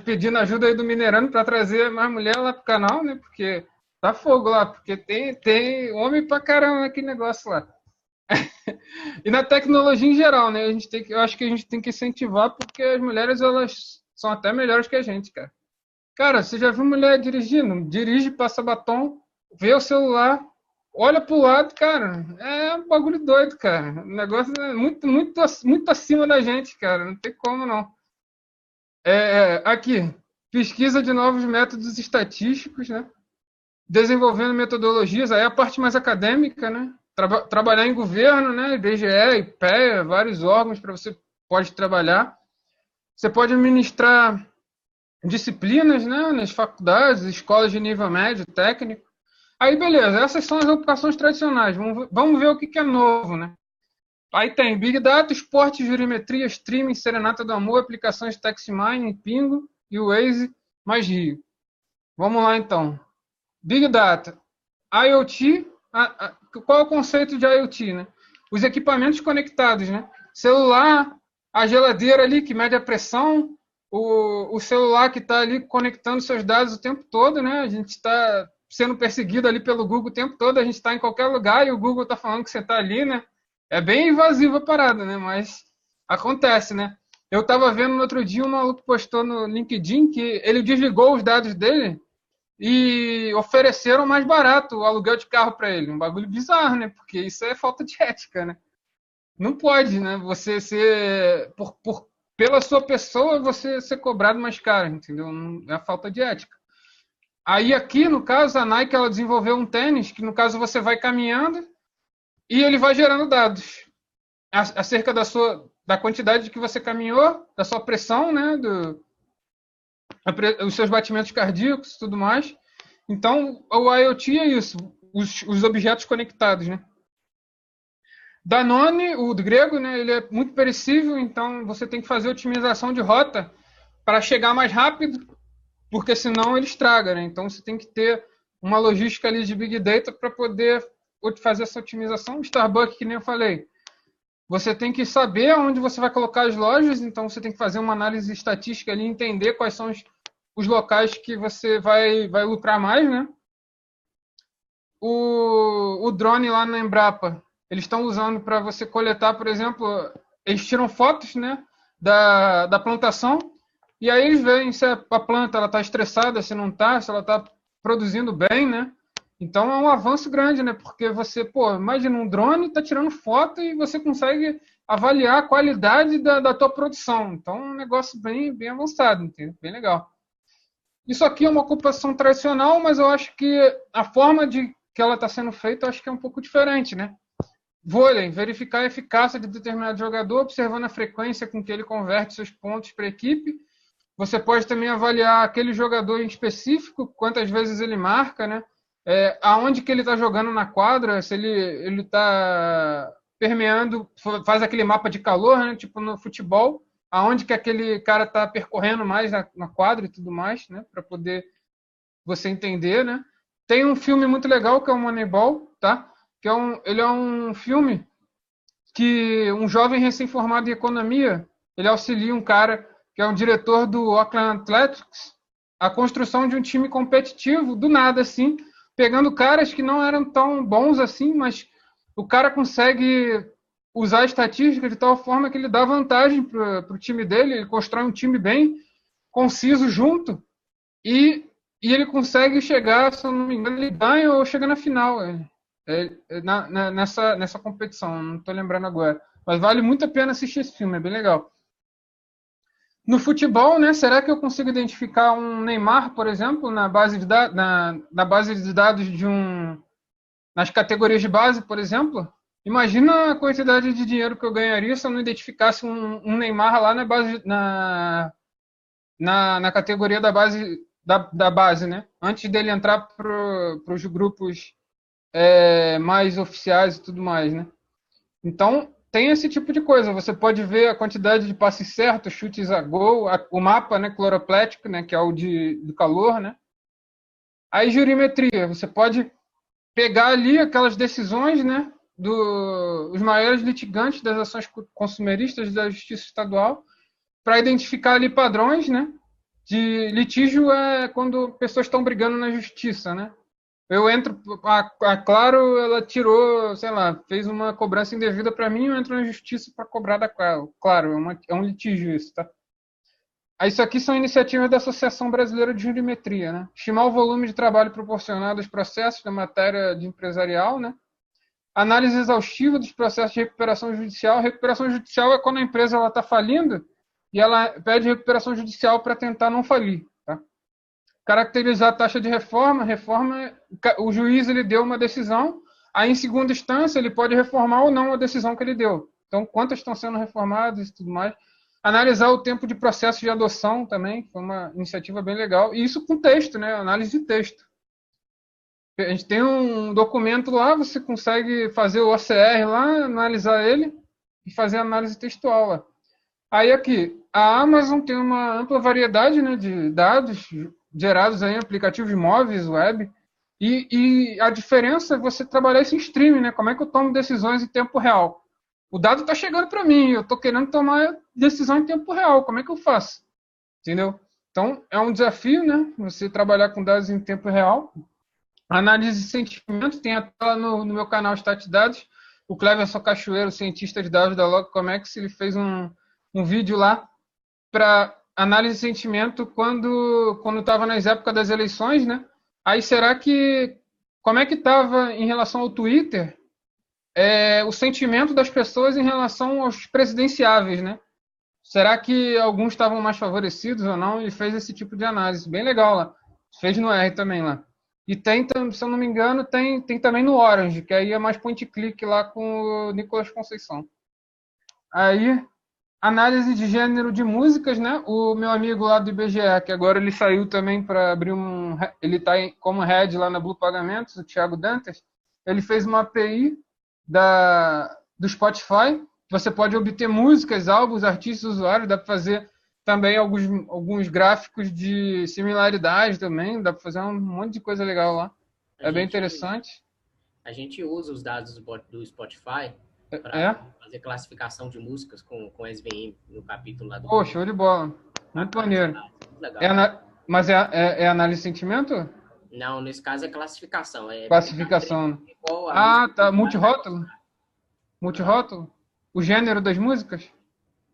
pedindo ajuda aí do Mineirando para trazer mais mulher lá pro canal, né, porque tá fogo lá, porque tem homem pra caramba naquele negócio lá. E na tecnologia em geral, né, eu acho que a gente tem que incentivar, porque as mulheres, elas são até melhores que a gente, cara. Cara, você já viu mulher dirigindo? Dirige, passa batom, vê o celular, olha pro lado, cara. É um bagulho doido, cara. O negócio é muito, muito, muito acima da gente, cara. Não tem como, não. Aqui, pesquisa de novos métodos estatísticos, né? Desenvolvendo metodologias, aí a parte mais acadêmica, né? Trabalhar em governo, né? IBGE, IPEA, vários órgãos para você pode trabalhar. Você pode administrar disciplinas, né, nas faculdades, escolas de nível médio, técnico. Aí, beleza, essas são as ocupações tradicionais. Vamos ver o que é novo, né? Aí tem Big Data, esporte, jurimetria, streaming, Serenata do Amor, aplicações de Taximine, Pingo e Waze, mais Rio. Vamos lá, então. Big Data. IoT, qual é o conceito de IoT, né? Os equipamentos conectados, né? Celular, a geladeira ali que mede a pressão, o celular que está ali conectando seus dados o tempo todo, né? A gente está sendo perseguido ali pelo Google o tempo todo, a gente está em qualquer lugar e o Google está falando que você está ali, né? É bem invasiva a parada, né? Mas acontece, né? Eu estava vendo no outro dia um maluco postou no LinkedIn que ele desligou os dados dele e ofereceram mais barato o aluguel de carro para ele. Um bagulho bizarro, né? Porque isso é falta de ética, né? Não pode, né? Você ser pela sua pessoa você ser cobrado mais caro, entendeu? É a falta de ética. Aí aqui, no caso, a Nike ela desenvolveu um tênis que, no caso, você vai caminhando e ele vai gerando dados acerca da quantidade que você caminhou, da sua pressão, né, os seus batimentos cardíacos e tudo mais. Então, o IoT é isso, os objetos conectados, né? Danone, o grego, né, ele é muito perecível, então você tem que fazer otimização de rota para chegar mais rápido, porque senão ele estraga, né? Então você tem que ter uma logística ali de Big Data para poder fazer essa otimização. Starbucks, que nem eu falei, você tem que saber onde você vai colocar as lojas, então você tem que fazer uma análise estatística ali, entender quais são os locais que você vai lucrar mais, né? O drone lá na Embrapa, eles estão usando para você coletar, por exemplo, eles tiram fotos, né, da plantação, e aí eles veem se a planta está estressada, se não está, se ela está produzindo bem, né? Então é um avanço grande, né? Porque você, imagina um drone está tirando foto e você consegue avaliar a qualidade da tua produção. Então é um negócio bem avançado, entendeu? Bem legal. Isso aqui é uma ocupação tradicional, mas eu acho que a forma que ela está sendo feita, eu acho que é um pouco diferente, né? Vôlei, verificar a eficácia de determinado jogador, observando a frequência com que ele converte seus pontos para a equipe. Você pode também avaliar aquele jogador em específico, quantas vezes ele marca, né? Aonde que ele está jogando na quadra, se ele está permeando, faz aquele mapa de calor, né? Tipo no futebol, aonde que aquele cara está percorrendo mais na quadra e tudo mais, né? Para poder você entender, né? Tem um filme muito legal que é o Moneyball, tá? Ele é um filme que um jovem recém-formado em economia, ele auxilia um cara que é um diretor do Oakland Athletics, a construção de um time competitivo, do nada, assim, pegando caras que não eram tão bons assim, mas o cara consegue usar a estatística de tal forma que ele dá vantagem para o time dele, ele constrói um time bem conciso junto, e ele consegue chegar, se eu não me engano, ele ganha ou chega na final nessa competição, não estou lembrando agora. Mas vale muito a pena assistir esse filme, é bem legal. No futebol, né? Será que eu consigo identificar um Neymar, por exemplo, na base de dados nas categorias de base, por exemplo? Imagina a quantidade de dinheiro que eu ganharia se eu não identificasse um Neymar lá na categoria da base, né? Antes dele entrar para os grupos mais oficiais e tudo mais, né? Então, tem esse tipo de coisa. Você pode ver a quantidade de passes certos, chutes a gol, o mapa, né, cloroplético, né, que é o do calor, né? Aí, jurimetria. Você pode pegar ali aquelas decisões, né, dos maiores litigantes das ações consumeristas da Justiça Estadual para identificar ali padrões, né? De litígio quando pessoas estão brigando na justiça, né? Eu entro, a Claro, ela tirou, sei lá, fez uma cobrança indevida para mim, eu entro na justiça para cobrar da Claro. Claro, é um litígio isso, tá? Isso aqui são iniciativas da Associação Brasileira de Jurimetria, né? Estimar o volume de trabalho proporcionado aos processos da matéria de empresarial, né? Análise exaustiva dos processos de recuperação judicial. Recuperação judicial é quando a empresa está falindo e ela pede recuperação judicial para tentar não falir. Tá? Caracterizar a taxa de reforma, o juiz ele deu uma decisão, aí em segunda instância ele pode reformar ou não a decisão que ele deu. Então, quantas estão sendo reformadas e tudo mais. Analisar o tempo de processo de adoção também, foi uma iniciativa bem legal. E isso com texto, né? Análise de texto. A gente tem um documento lá, você consegue fazer o OCR lá, analisar ele e fazer a análise textual lá. Aí aqui, a Amazon tem uma ampla variedade, né, de dados gerados aí em aplicativos móveis, web, e a diferença é você trabalhar isso em streaming, né? Como é que eu tomo decisões em tempo real? O dado está chegando para mim, eu estou querendo tomar decisão em tempo real, como é que eu faço? Entendeu? Então, é um desafio, né? Você trabalhar com dados em tempo real. Análise de sentimento, tem até lá no meu canal StatDados, o Cleverson Cachoeiro, cientista de dados da Logcomex, ele fez um vídeo lá para análise de sentimento quando estava nas épocas das eleições, né? Aí como é que estava em relação ao Twitter o sentimento das pessoas em relação aos presidenciáveis, né? Será que alguns estavam mais favorecidos ou não? Ele fez esse tipo de análise, bem legal lá. Fez no R também lá. E tem, se eu não me engano, tem também no Orange, que aí é mais point click lá com o Nicolas Conceição. Aí, análise de gênero de músicas, né? O meu amigo lá do IBGE, que agora ele saiu também para abrir um. Ele está como head lá na Blue Pagamentos, o Thiago Dantas. Ele fez uma API do Spotify. Você pode obter músicas, álbuns, artistas, usuários. Dá para fazer também alguns gráficos de similaridade também. Dá para fazer um monte de coisa legal lá. É bem interessante. A gente usa os dados do Spotify É? fazer classificação de músicas com SVM no capítulo lá do. Pô, show de bola. Muito maneiro. Legal. Mas é análise de sentimento? Não, nesse caso é classificação. Classificação. Tá. Multirótulo? Multirótulo? O gênero das músicas?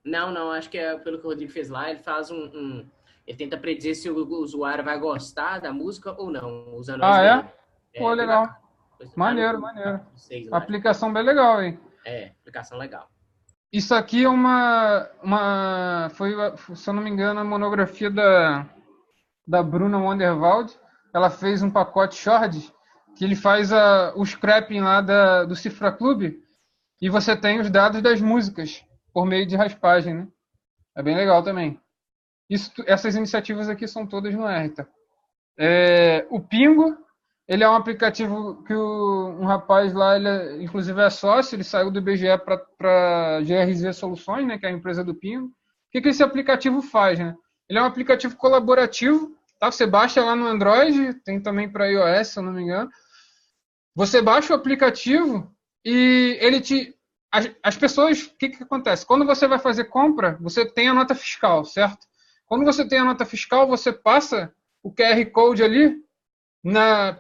Não. Acho que é pelo que o Rodrigo fez lá. Ele faz ele tenta predizer se o usuário vai gostar da música ou não, usando SVM. É? Pô, legal. Maneiro. Aplicação bem legal, hein? Aplicação legal. Isso aqui é foi, se eu não me engano, a monografia da Bruna Wonderwald. Ela fez um pacote short que ele faz o scrapping lá do Cifra Club e você tem os dados das músicas por meio de raspagem, né? É bem legal também. Essas iniciativas aqui são todas no R, tá? O Pingo, ele é um aplicativo que um rapaz lá, ele inclusive é sócio, ele saiu do IBGE para GRZ Soluções, né, que é a empresa do Pingo. O que esse aplicativo faz, né? Ele é um aplicativo colaborativo, tá? Você baixa lá no Android, tem também para iOS, se eu não me engano. Você baixa o aplicativo e ele as pessoas, o que acontece? Quando você vai fazer compra, você tem a nota fiscal, certo? Quando você tem a nota fiscal, você passa o QR Code ali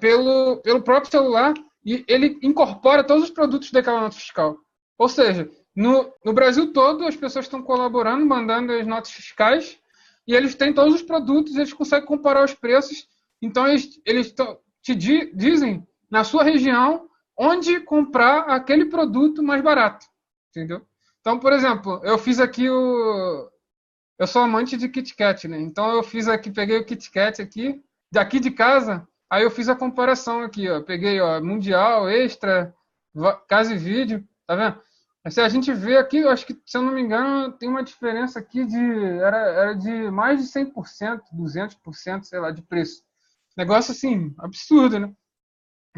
pelo próprio celular e ele incorpora todos os produtos daquela nota fiscal. Ou seja, no Brasil todo as pessoas estão colaborando, mandando as notas fiscais e eles têm todos os produtos, eles conseguem comparar os preços. Então eles te dizem na sua região onde comprar aquele produto mais barato, entendeu? Então, por exemplo, eu fiz aqui eu sou amante de Kit Kat, né? Então eu peguei o Kit Kat aqui, daqui de casa. Aí eu fiz a comparação aqui, ó. Peguei, ó, Mundial, Extra, Casa e Vídeo, tá vendo? Se a gente vê aqui, eu acho que, se eu não me engano, tem uma diferença aqui era de mais de 100%, 200%, sei lá, de preço. Negócio, assim, absurdo, né?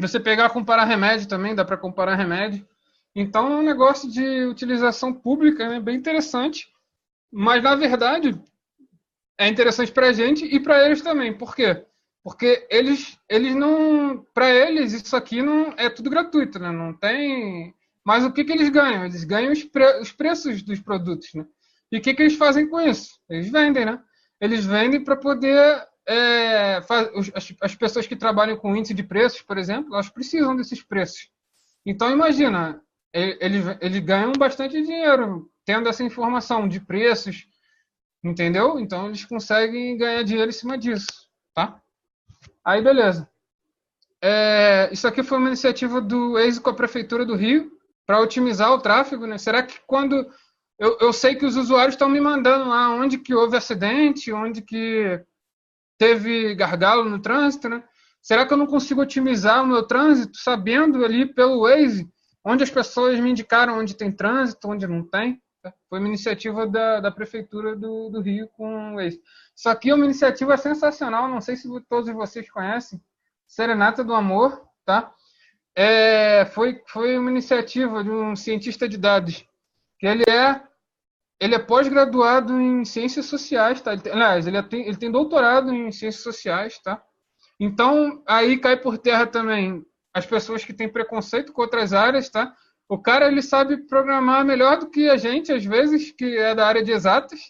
Você pegar e comparar remédio também, dá para comparar remédio. Então, é um negócio de utilização pública, né? Bem interessante. Mas, na verdade, é interessante para a gente e para eles também. Por quê? Porque eles não... Para eles, isso aqui não é tudo gratuito, né? Não tem... Mas o que eles ganham? Eles ganham os preços dos produtos, né? E o que eles fazem com isso? Eles vendem, né? Eles vendem para poder... as pessoas que trabalham com índice de preços, por exemplo, elas precisam desses preços. Então, imagina, eles ganham bastante dinheiro tendo essa informação de preços, entendeu? Então, eles conseguem ganhar dinheiro em cima disso, tá? Aí, beleza. Isso aqui foi uma iniciativa do Waze com a Prefeitura do Rio para otimizar o tráfego, né? Será que quando... Eu sei que os usuários estão me mandando lá onde que houve acidente, onde que teve gargalo no trânsito, né? Será que eu não consigo otimizar o meu trânsito sabendo ali pelo Waze onde as pessoas me indicaram onde tem trânsito, onde não tem? Foi uma iniciativa da Prefeitura do Rio com o Waze. Isso aqui é uma iniciativa sensacional, não sei se todos vocês conhecem, Serenata do Amor, tá? Foi uma iniciativa de um cientista de dados, que ele é pós-graduado em ciências sociais, tá? Aliás, ele tem doutorado em ciências sociais, tá? Então, aí cai por terra também as pessoas que têm preconceito com outras áreas, tá? O cara, ele sabe programar melhor do que a gente, às vezes, que é da área de exatas,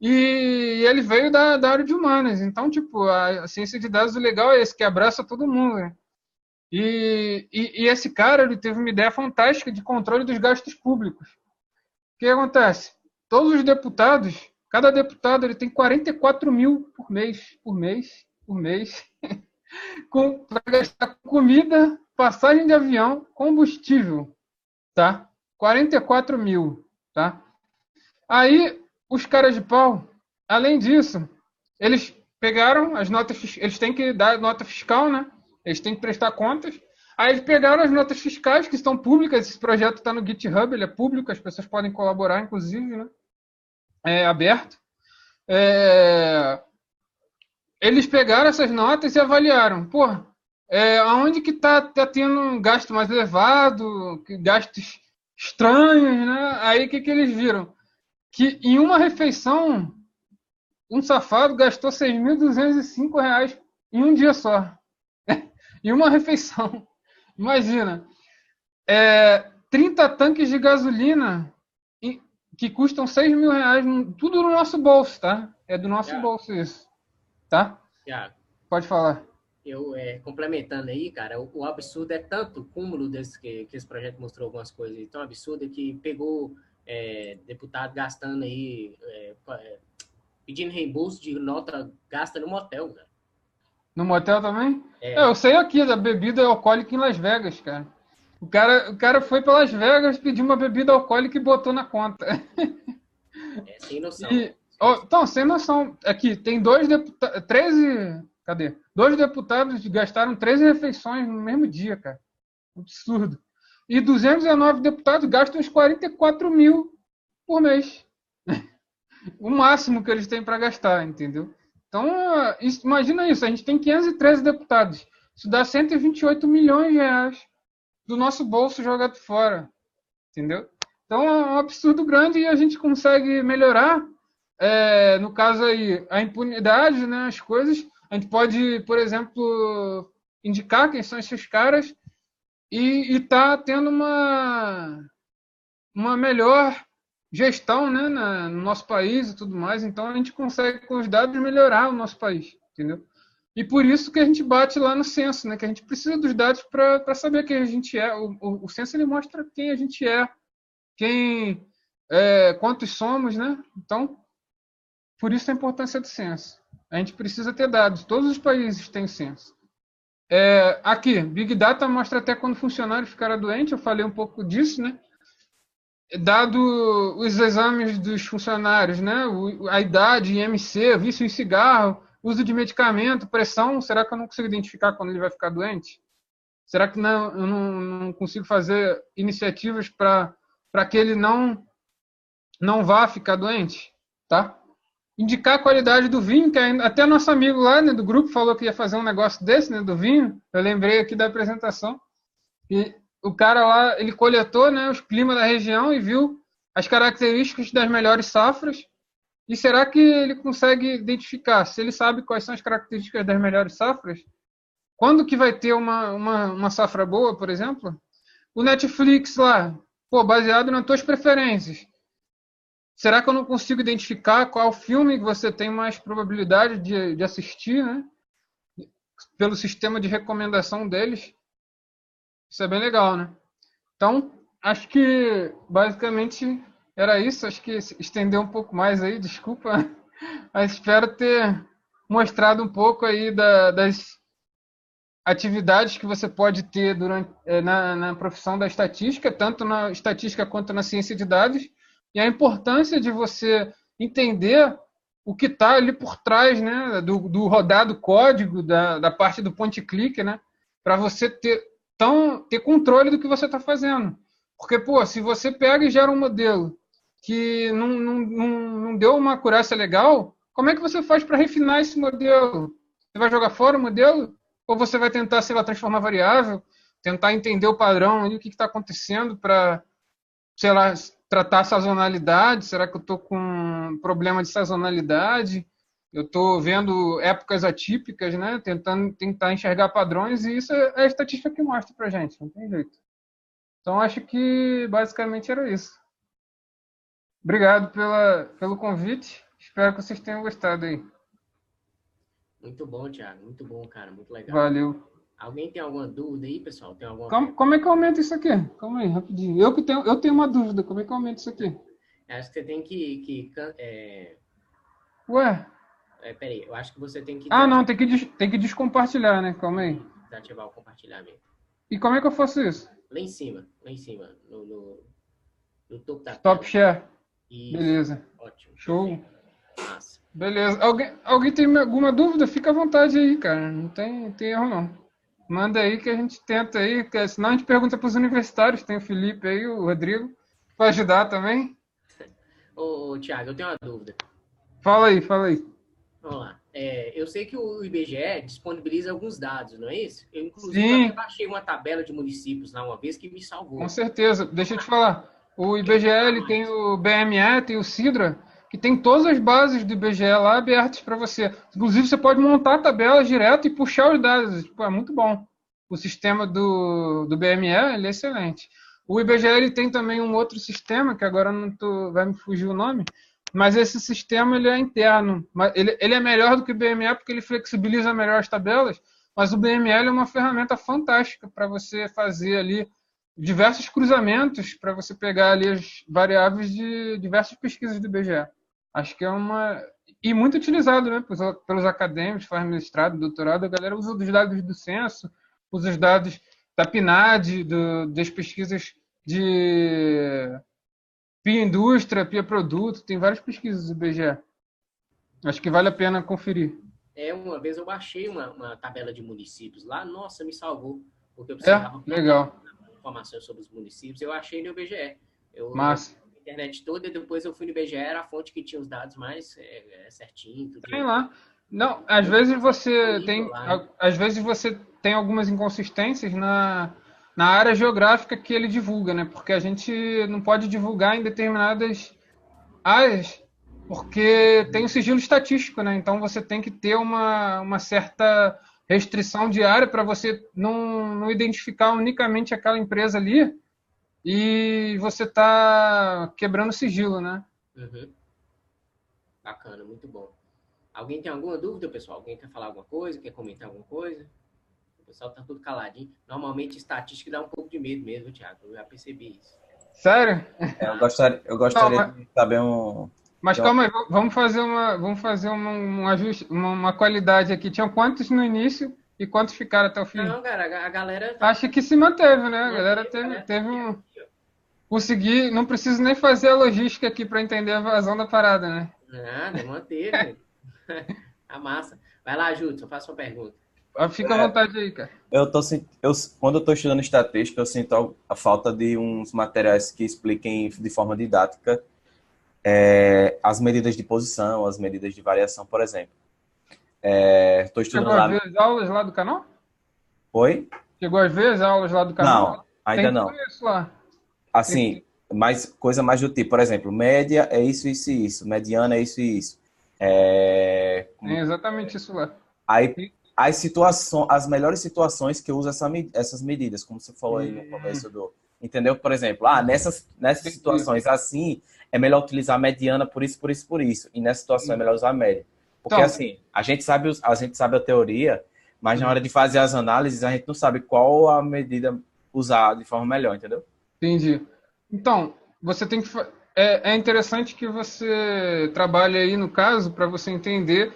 e ele veio da área de humanas. Então, tipo, a ciência de dados, o legal é esse, que abraça todo mundo, né? E esse cara, ele teve uma ideia fantástica de controle dos gastos públicos. O que acontece? Todos os deputados, cada deputado, ele tem 44 mil por mês, para gastar com comida, passagem de avião, combustível, tá? 44 mil, tá? Aí, os caras de pau, além disso, eles pegaram as notas, eles têm que dar nota fiscal, né? Eles têm que prestar contas. Aí eles pegaram as notas fiscais, que estão públicas, esse projeto está no GitHub, ele é público, as pessoas podem colaborar, inclusive, né? É aberto. Eles pegaram essas notas e avaliaram. Pô, aonde que tá tendo um gasto mais elevado, gastos estranhos, né? Aí o que eles viram? Que em uma refeição, um safado gastou R$ 6.205 em um dia só. Em uma refeição. Imagina. 30 tanques de gasolina que custam R$ 6.000, tudo no nosso bolso, tá? É do nosso bolso isso, tá? Pode falar. Eu, complementando aí, cara, o absurdo é tanto o cúmulo desse que esse projeto mostrou algumas coisas tão absurdas que pegou deputado gastando aí, pedindo reembolso de nota gasta no motel, cara. No motel também? Eu sei aqui da bebida alcoólica em Las Vegas, cara. O cara foi para Las Vegas, pediu uma bebida alcoólica e botou na conta. Sem noção. Então, sem noção. Aqui, tem 13... Cadê? 2 deputados gastaram 13 refeições no mesmo dia, cara. Absurdo. E 219 deputados gastam uns 44 mil por mês. O máximo que eles têm para gastar, entendeu? Então, imagina isso. A gente tem 513 deputados. Isso dá 128 milhões de reais do nosso bolso jogado fora. Entendeu? Então, é um absurdo grande e a gente consegue melhorar, no caso aí, a impunidade, né, as coisas. A gente pode, por exemplo, indicar quem são esses caras e tá tendo uma melhor gestão, né, no nosso país e tudo mais. Então, a gente consegue, com os dados, melhorar o nosso país, entendeu? E por isso que a gente bate lá no censo, né, que a gente precisa dos dados para saber quem a gente é. O censo ele mostra quem a gente é, quantos somos, né? Então, por isso a importância do censo. A gente precisa ter dados. Todos os países têm censo. Aqui, Big Data mostra até quando o funcionário ficará doente. Eu falei um pouco disso, né? Dado os exames dos funcionários, né? A idade, IMC, vício em cigarro, uso de medicamento, pressão, será que eu não consigo identificar quando ele vai ficar doente? Será que eu não consigo fazer iniciativas para que ele não vá ficar doente? Tá? Indicar a qualidade do vinho, que até nosso amigo lá, né, do grupo falou que ia fazer um negócio desse, né, do vinho. Eu lembrei aqui da apresentação. E o cara lá, ele coletou, né, os climas da região e viu as características das melhores safras. E será que ele consegue identificar? Se ele sabe quais são as características das melhores safras, quando que vai ter uma safra boa, por exemplo? O Netflix lá, baseado nas tuas preferências. Será que eu não consigo identificar qual filme que você tem mais probabilidade de assistir, né? Pelo sistema de recomendação deles. Isso é bem legal, né? Então, acho que basicamente era isso. Acho que estendeu um pouco mais aí, desculpa. Mas espero ter mostrado um pouco aí das atividades que você pode ter na profissão da estatística, tanto na estatística quanto na ciência de dados. E a importância de você entender o que está ali por trás, né, do rodado código, da parte do point-click, né, para você ter controle do que você está fazendo. Porque, se você pega e gera um modelo que não deu uma acurácia legal, como é que você faz para refinar esse modelo? Você vai jogar fora o modelo? Ou você vai tentar, sei lá, transformar variável, tentar entender o padrão, ali, o que está acontecendo para, sei lá, tratar a sazonalidade? Será que eu estou com um problema de sazonalidade? Eu estou vendo épocas atípicas, né? Tentar enxergar padrões, e isso é a estatística que mostra para a gente, não tem jeito. Então, acho que basicamente era isso. Obrigado pelo convite. Espero que vocês tenham gostado aí. Muito bom, Thiago. Muito bom, cara. Muito legal. Valeu. Alguém tem alguma dúvida aí, pessoal? Tem Como é que eu aumento isso aqui? Calma aí, rapidinho. Eu tenho uma dúvida. Como é que eu aumento isso aqui? Acho que você tem que Ué? Peraí, eu acho que você tem que... não, tem que descompartilhar, né? Calma aí. Desativar o compartilhamento. E como é que eu faço isso? Lá em cima, no topo da Stop tela. share. Isso. Beleza. Ótimo. Show. Massa. Beleza. Alguém tem alguma dúvida? Fica à vontade aí, cara. Não tem erro, não. Manda aí que a gente tenta aí, que senão a gente pergunta para os universitários. Tem o Felipe aí, o Rodrigo, para ajudar também. Ô, Thiago, eu tenho uma dúvida. Fala aí, fala aí. Vamos lá. Eu sei que o IBGE disponibiliza alguns dados, não é isso? Eu, inclusive, até Sim, baixei uma tabela de municípios lá uma vez que me com salvou. certeza. Deixa eu te falar. O Quero IBGE saber ele tem mais. o BME, tem o Sidra, que tem todas as bases do IBGE lá abertas para você. Inclusive, você pode montar tabelas direto e puxar os dados. Tipo, é muito bom. O sistema do BME ele é excelente. O IBGE ele tem também um outro sistema, que agora não vai me fugir o nome, mas esse sistema ele é interno. Ele é melhor do que o BME porque ele flexibiliza melhor as tabelas, mas o BML é uma ferramenta fantástica para você fazer ali diversos cruzamentos para você pegar ali as variáveis de diversas pesquisas do IBGE. Acho que é uma. E muito utilizado, né? Pelos acadêmicos, faz mestrado, doutorado, a galera usa os dados do censo, usa os dados da PNAD, das pesquisas de Pia Indústria, Pia Produto, tem várias pesquisas do IBGE. Acho que vale a pena conferir. Uma vez eu baixei uma tabela de municípios lá, nossa, me salvou, porque eu É, precisava procurar legal. informações sobre os municípios. Eu achei no IBGE. Eu Massa. a internet toda e depois eu fui no IBGE, era a fonte que tinha os dados mais certinho, tudo Tem direitinho. lá. Não, às vezes você Disponível tem, lá, hein? às vezes você tem algumas inconsistências na área geográfica que ele divulga, né? Porque a gente não pode divulgar em determinadas áreas, porque tem o sigilo estatístico, né? Então você tem que ter uma certa restrição de área para você não identificar unicamente aquela empresa ali e você tá quebrando o sigilo, né? Uhum. Bacana, muito bom. Alguém tem alguma dúvida, pessoal? Alguém quer falar alguma coisa? Quer comentar alguma coisa? O pessoal tá tudo caladinho. Normalmente, estatística dá um pouco de medo mesmo, Thiago. Eu já percebi isso. Sério? Eu Não, gostaria de saber um. mas de uma- calma aí, vamos fazer um ajuste, uma qualidade aqui. Tinham quantos no início e quantos ficaram até o fim? Não, cara, a galera tá Acho que se manteve, né? A galera manteve, a teve, galera tá teve aqui, um. ó. Consegui, não preciso nem fazer a logística aqui para entender a vazão da parada, né? Nada, manteve. A massa. Vai lá, Júlio, faça uma pergunta. Fica à vontade aí, cara. quando eu estou estudando estatística, eu sinto a falta de uns materiais que expliquem de forma didática as medidas de posição, as medidas de variação, por exemplo. Estou estudando Chegou a lá. ver as aulas lá do canal? Oi? Chegou a ver as aulas lá do canal? Não, ainda Tem tudo não. isso lá. Assim, coisa mais do tipo, por exemplo, média é isso, isso e isso, mediana é isso e isso. É, Tem exatamente isso lá. Aí, as melhores situações que eu uso essas medidas, como você falou aí no começo do. Entendeu? Por exemplo, nessas Entendi. situações assim, é melhor utilizar a mediana por isso, por isso, por isso. E nessa situação é melhor usar a média. Porque Então, assim, a gente sabe a teoria, mas na hora de fazer as análises, a gente não sabe qual a medida usar de forma melhor, entendeu? entendi. Então, você tem que. É interessante que você trabalhe aí no caso para você entender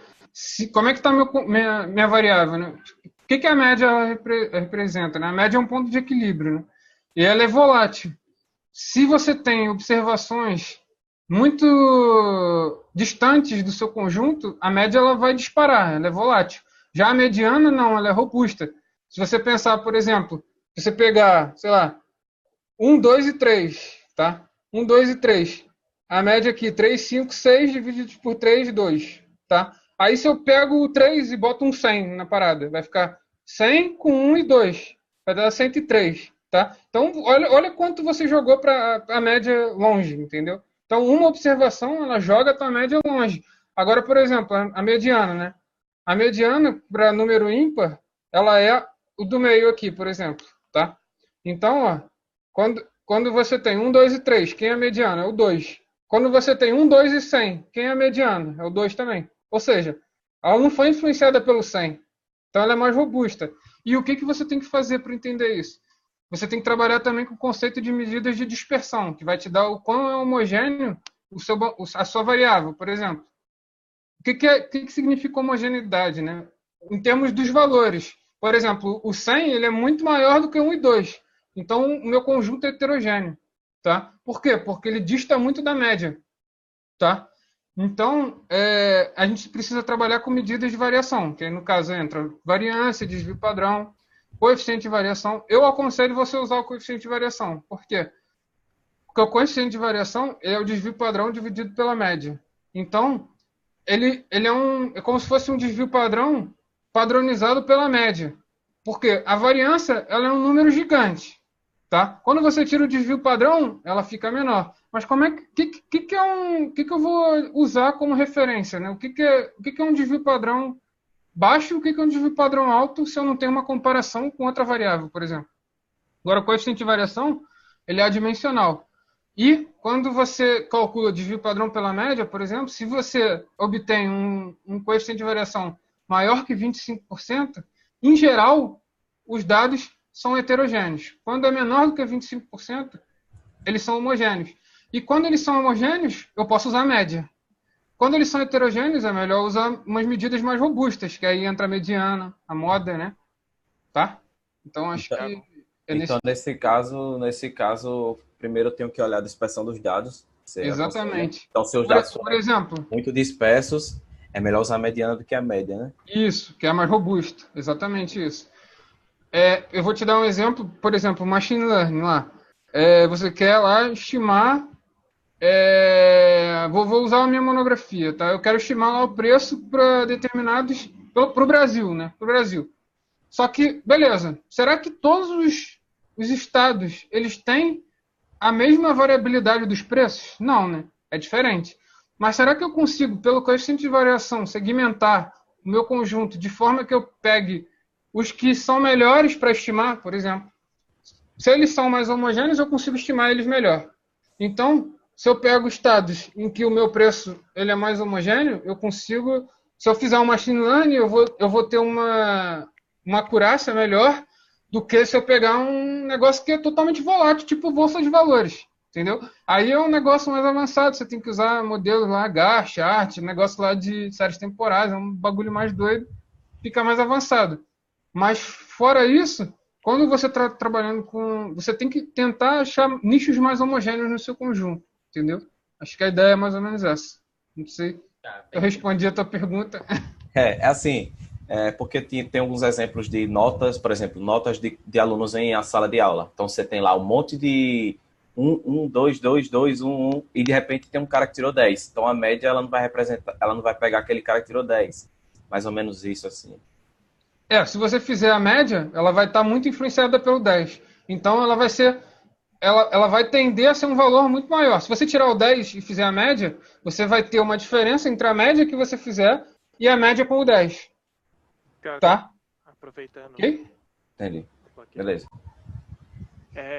como é que está minha variável, né? O que a média representa, né? A média é um ponto de equilíbrio, né? E ela é volátil. Se você tem observações muito distantes do seu conjunto, a média ela vai disparar, ela é volátil. Já a mediana, não, ela é robusta. Se você pensar, por exemplo, se você pegar, sei lá, 1, 2 e 3, tá? 1, 2 e 3. A média aqui, 3, 5, 6 dividido por 3, 2, tá? Aí se eu pego o 3 e boto um 100 na parada, vai ficar 100 com 1 e 2. Vai dar 103, tá? Então, olha quanto você jogou para a média longe, entendeu? Então, uma observação, ela joga a tua média longe. Agora, por exemplo, a mediana, né? A mediana, para número ímpar, ela é o do meio aqui, por exemplo, tá? Então, ó, quando você tem 1, 2 e 3, quem é a mediana? É o 2. Quando você tem 1, 2 e 100, quem é a mediana? É o 2 também. Ou seja, ela não foi influenciada pelo 100. Então ela é mais robusta. E o que você tem que fazer para entender isso? Você tem que trabalhar também com o conceito de medidas de dispersão, que vai te dar o quão é homogêneo a sua variável, por exemplo. O que significa homogeneidade, né? Em termos dos valores. Por exemplo, o 100 ele é muito maior do que 1 e 2. Então, o meu conjunto é heterogêneo. Tá? Por quê? Porque ele dista muito da média. Tá? Então, a gente precisa trabalhar com medidas de variação, que aí, no caso entra variância, desvio padrão, coeficiente de variação. Eu aconselho você usar o coeficiente de variação. Por quê? Porque o coeficiente de variação é o desvio padrão dividido pela média. Então, ele é como se fosse um desvio padrão padronizado pela média. Porque a variância ela é um número gigante. Tá? Quando você tira o desvio padrão, ela fica menor. Mas como é que eu vou usar como referência? Né? O que é um desvio padrão baixo e o que é um desvio padrão alto se eu não tenho uma comparação com outra variável, por exemplo? Agora, o coeficiente de variação ele é adimensional. E quando você calcula o desvio padrão pela média, por exemplo, se você obtém um coeficiente de variação maior que 25%, em geral, os dados são heterogêneos. Quando é menor do que 25%, eles são homogêneos. E quando eles são homogêneos, eu posso usar a média. Quando eles são heterogêneos, é melhor usar umas medidas mais robustas, que aí entra a mediana, a moda, né? Tá? Então, acho que... Então, nesse caso, primeiro eu tenho que olhar a dispersão dos dados. Exatamente. Então, se os dados por exemplo, muito dispersos, é melhor usar a mediana do que a média, né? Isso, que é mais robusto. Exatamente isso. Eu vou te dar um exemplo, por exemplo, machine learning lá. Você quer lá estimar... vou usar a minha monografia, tá? Eu quero estimar lá o preço para determinados... Para o Brasil, né? Para o Brasil. Só que, beleza. Será que todos os estados, eles têm a mesma variabilidade dos preços? Não, né? É diferente. Mas será que eu consigo, pelo coeficiente de variação, segmentar o meu conjunto de forma que eu pegue os que são melhores para estimar, por exemplo? Se eles são mais homogêneos, eu consigo estimar eles melhor. Então, se eu pego estados em que o meu preço ele é mais homogêneo, eu consigo... Se eu fizer um machine learning, eu vou ter uma acurácia melhor do que se eu pegar um negócio que é totalmente volátil, tipo bolsa de valores, entendeu? Aí é um negócio mais avançado, você tem que usar modelos lá, GARCH, ART, negócio lá de séries temporais, é um bagulho mais doido, fica mais avançado. Mas fora isso, quando você está trabalhando com... Você tem que tentar achar nichos mais homogêneos no seu conjunto, entendeu? Acho que a ideia é mais ou menos essa. Não sei. Eu respondi a tua pergunta. Assim, porque tem alguns exemplos de notas, por exemplo, notas de alunos em a sala de aula. Então, você tem lá um monte de 1, 2, 2, 2, 1, 1, e de repente tem um cara que tirou 10. Então, a média, ela não vai representar, ela não vai pegar aquele cara que tirou 10. Mais ou menos isso, assim. Se você fizer a média, ela vai estar muito influenciada pelo 10. Então, ela vai ser... Ela vai tender a ser um valor muito maior. Se você tirar o 10 e fizer a média, você vai ter uma diferença entre a média que você fizer e a média com o 10. Tá? Aproveitando. Ok? Entendi. Beleza.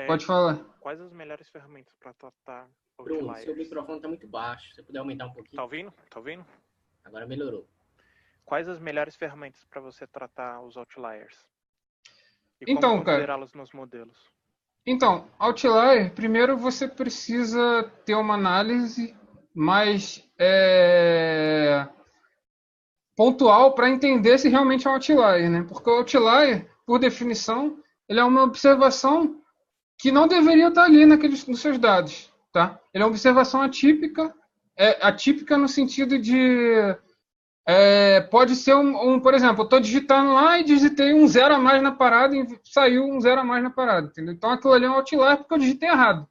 Pode falar. Quais as melhores ferramentas para tratar Bruno, outliers? seu microfone está muito baixo. Se você puder aumentar um pouquinho. Tá ouvindo? Tá ouvindo? Agora melhorou. Quais as melhores ferramentas para você tratar os outliers? E então, como considerá-los nos modelos? Então, outlier, primeiro você precisa ter uma análise mais pontual para entender se realmente é um outlier, né? Porque o outlier, por definição, ele é uma observação que não deveria estar ali nos seus dados, tá? Ele é uma observação atípica, atípica no sentido de pode ser por exemplo, eu estou digitando lá e digitei um 0 a mais na parada e saiu um 0 a mais na parada, entendeu? Então aquilo ali é um outlier porque eu digitei errado.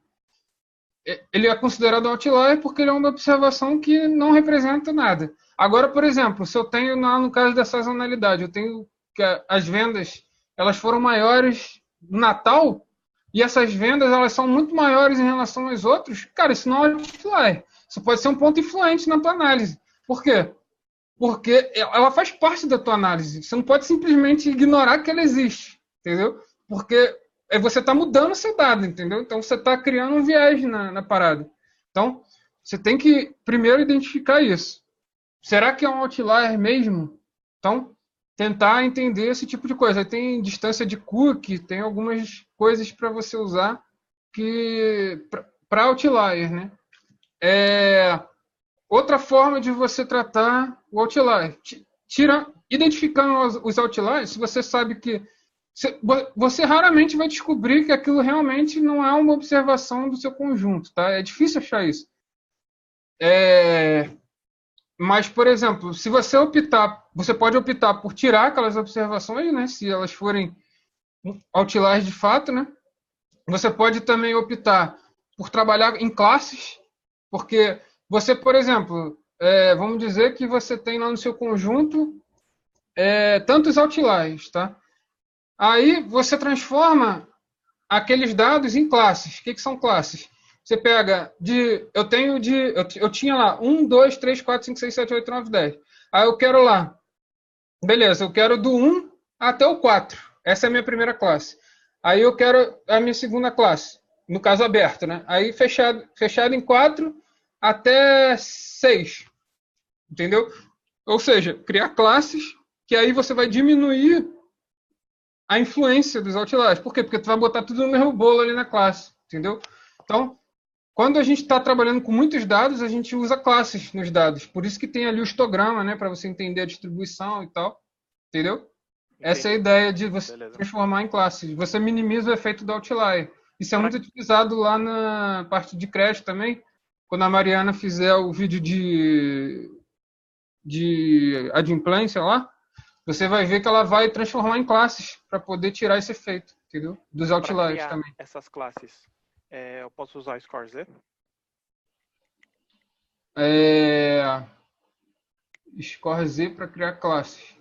Ele é considerado um outlier porque ele é uma observação que não representa nada. Agora, por exemplo, se eu tenho, no caso da sazonalidade, eu tenho que as vendas elas foram maiores no Natal e essas vendas elas são muito maiores em relação aos outros, cara, isso não é outlier. Isso pode ser um ponto influente na tua análise. Por quê? Porque ela faz parte da tua análise. Você não pode simplesmente ignorar que ela existe, entendeu? Porque você está mudando o seu dado, entendeu? Então, você está criando um viés na parada. Então, você tem que primeiro identificar isso. Será que é um outlier mesmo? Então, tentar entender esse tipo de coisa. Aí tem distância de cookie, tem algumas coisas para você usar para outlier, né? Outra forma de você tratar o outlier, identificando os outliers, se você sabe que você raramente vai descobrir que aquilo realmente não é uma observação do seu conjunto, tá? É difícil achar isso. Mas, por exemplo, se você optar, você pode optar por tirar aquelas observações, né? Se elas forem outliers de fato, né? Você pode também optar por trabalhar em classes, porque você, por exemplo, vamos dizer que você tem lá no seu conjunto tantos outliers, tá? Aí você transforma aqueles dados em classes. O que são classes? Você pega eu tinha lá 1, 2, 3, 4, 5, 6, 7, 8, 9, 10. Aí eu quero lá, beleza, eu quero do 1 até o 4. Essa é a minha primeira classe. Aí eu quero a minha segunda classe, no caso aberto, né? Aí fechado em 4 até 6, entendeu? Ou seja, criar classes que aí você vai diminuir a influência dos outliers. Por quê? Porque tu vai botar tudo no mesmo bolo ali na classe, entendeu? Então, quando a gente está trabalhando com muitos dados, a gente usa classes nos dados. Por isso que tem ali o histograma, né? Para você entender a distribuição e tal, entendeu? Entendi. Essa é a ideia de você Beleza. transformar em classes. Você minimiza o efeito do outlier. Isso é muito utilizado lá na parte de crédito também. Quando a Mariana fizer o vídeo de adimplência lá, você vai ver que ela vai transformar em classes para poder tirar esse efeito, entendeu? Dos Para outliers criar também. essas classes, eu posso usar o Score Z? Score Z para criar classes.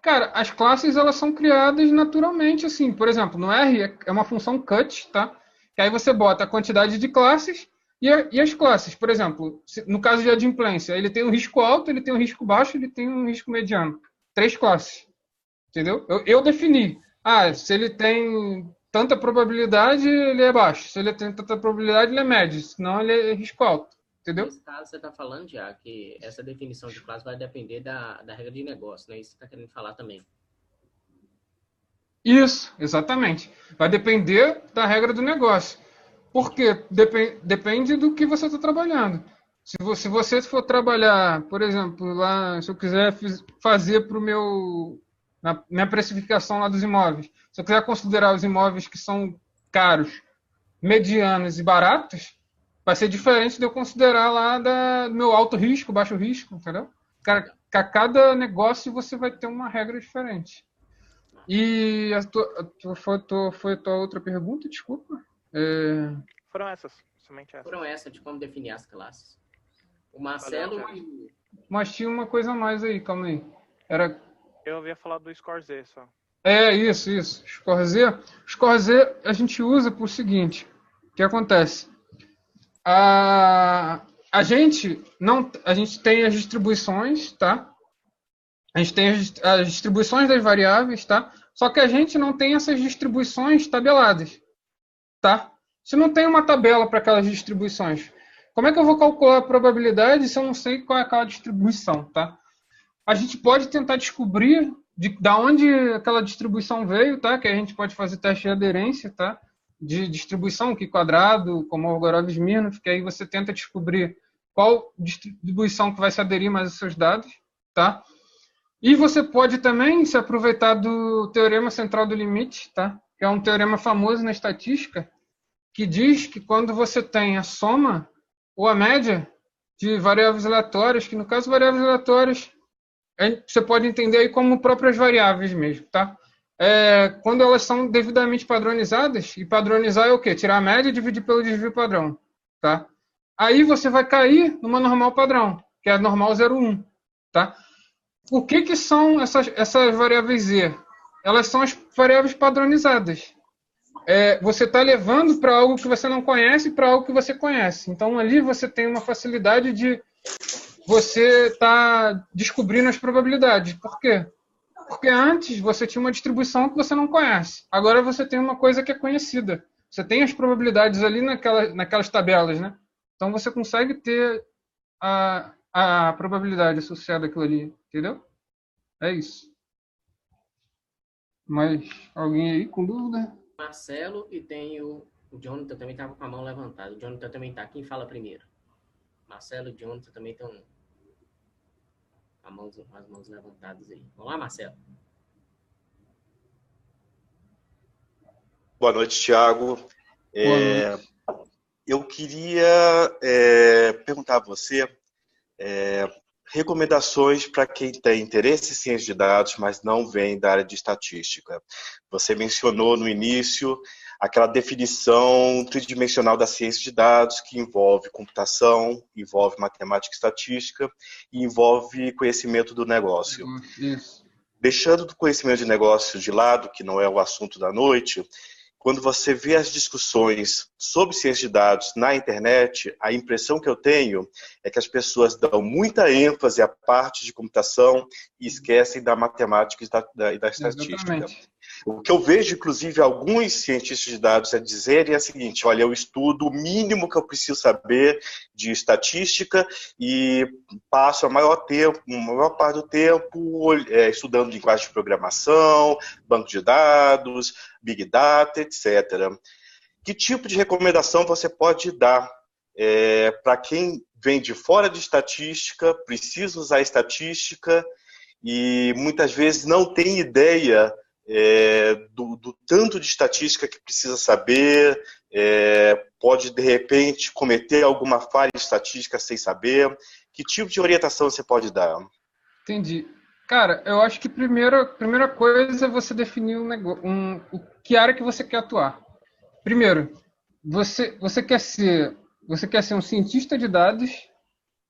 Cara, as classes elas são criadas naturalmente, assim. Por exemplo, no R é uma função cut, tá? Que aí você bota a quantidade de classes e as classes. Por exemplo, no caso de adimplência, ele tem um risco alto, ele tem um risco baixo, ele tem um risco mediano. 3 classes. Entendeu? Eu defini. Se ele tem tanta probabilidade, ele é baixo. Se ele tem tanta probabilidade, ele é médio. Senão, ele é risco alto. Entendeu? Nesse caso, você está falando já que essa definição de classe vai depender da regra de negócio, né? Isso que você está querendo falar também. Isso, exatamente. Vai depender da regra do negócio. Por quê? Depende do que você está trabalhando. Se você for trabalhar, por exemplo, lá, se eu quiser fazer para o na minha precificação lá dos imóveis, se eu quiser considerar os imóveis que são caros, medianos e baratos, vai ser diferente de eu considerar lá do meu alto risco, baixo risco, entendeu? Cada negócio você vai ter uma regra diferente. E foi a tua outra pergunta, desculpa? Foram essas, somente essas. Foram essas de como definir as classes. O Marcelo... Mas tinha uma coisa a mais aí, calma aí. Eu havia falado do Score Z só. Isso. Score Z. Score Z a gente usa por seguinte. O que acontece? A gente tem as distribuições, tá? A gente tem as distribuições das variáveis, tá? Só que a gente não tem essas distribuições tabeladas, tá? Se não tem uma tabela para aquelas distribuições, como é que eu vou calcular a probabilidade se eu não sei qual é aquela distribuição, tá? A gente pode tentar descobrir da onde aquela distribuição veio, tá? Que a gente pode fazer teste de aderência, tá? De distribuição, que quadrado, como Algorov-Smirnov, que aí você tenta descobrir qual distribuição que vai se aderir mais aos seus dados, tá? E você pode também se aproveitar do teorema central do limite, tá? Que é um teorema famoso na estatística, que diz que quando você tem a soma ou a média de variáveis aleatórias, que no caso variáveis aleatórias você pode entender aí como próprias variáveis mesmo, tá? Quando elas são devidamente padronizadas, e padronizar é o quê? Tirar a média e dividir pelo desvio padrão, tá? Aí você vai cair numa normal padrão, que é a normal 0,1, tá? O que são essas variáveis Z? Elas são as variáveis padronizadas. Você está levando para algo que você não conhece para algo que você conhece. Então, ali você tem uma facilidade de você estar descobrindo as probabilidades. Por quê? Porque antes você tinha uma distribuição que você não conhece. Agora você tem uma coisa que é conhecida. Você tem as probabilidades ali naquelas tabelas, né? Então, você consegue ter a probabilidade associada àquilo ali. Entendeu? É isso. Mas alguém aí com dúvida? Marcelo e tem o Jonathan também estava com a mão levantada. O Jonathan também está. Quem fala primeiro? Marcelo e o Jonathan também estão as mãos levantadas aí. Vamos lá, Marcelo. Boa noite, Thiago. Boa noite. Eu queria perguntar a você, recomendações para quem tem interesse em ciência de dados, mas não vem da área de estatística. Você mencionou no início aquela definição tridimensional da ciência de dados, que envolve computação, envolve matemática e estatística e envolve conhecimento do negócio. Isso. Deixando o conhecimento de negócio de lado, que não é o assunto da noite, quando você vê as discussões sobre ciência de dados na internet, a impressão que eu tenho é que as pessoas dão muita ênfase à parte de computação e esquecem da matemática e da estatística. Exatamente. O que eu vejo, inclusive, alguns cientistas de dados dizerem é o seguinte: olha, eu estudo o mínimo que eu preciso saber de estatística e passo a maior parte do tempo estudando linguagem de programação, banco de dados, Big Data, etc. Que tipo de recomendação você pode dar para quem vem de fora de estatística, precisa usar estatística e muitas vezes não tem ideia do tanto de estatística que precisa saber, pode de repente cometer alguma falha estatística sem saber? Que tipo de orientação você pode dar? Entendi. Cara, eu acho que primeira coisa é você definir que área que você quer atuar. Primeiro, você quer ser um cientista de dados,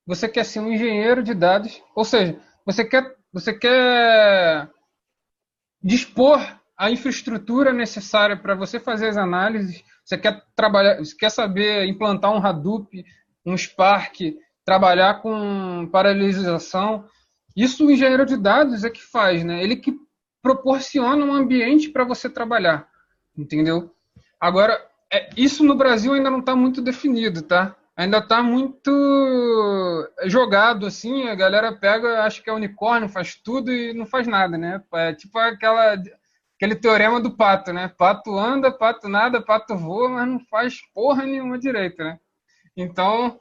você quer ser um engenheiro de dados, ou seja, você quer dispor a infraestrutura necessária para você fazer as análises, você quer saber implantar um Hadoop, um Spark, trabalhar com paralelização. Isso o engenheiro de dados é que faz, né? Ele que proporciona um ambiente para você trabalhar, entendeu? Agora, isso no Brasil ainda não está muito definido, tá? Ainda está muito jogado, assim, a galera pega, acha que é unicórnio, faz tudo e não faz nada, né? É tipo aquele teorema do pato, né? Pato anda, pato nada, pato voa, mas não faz porra nenhuma direito, né? Então,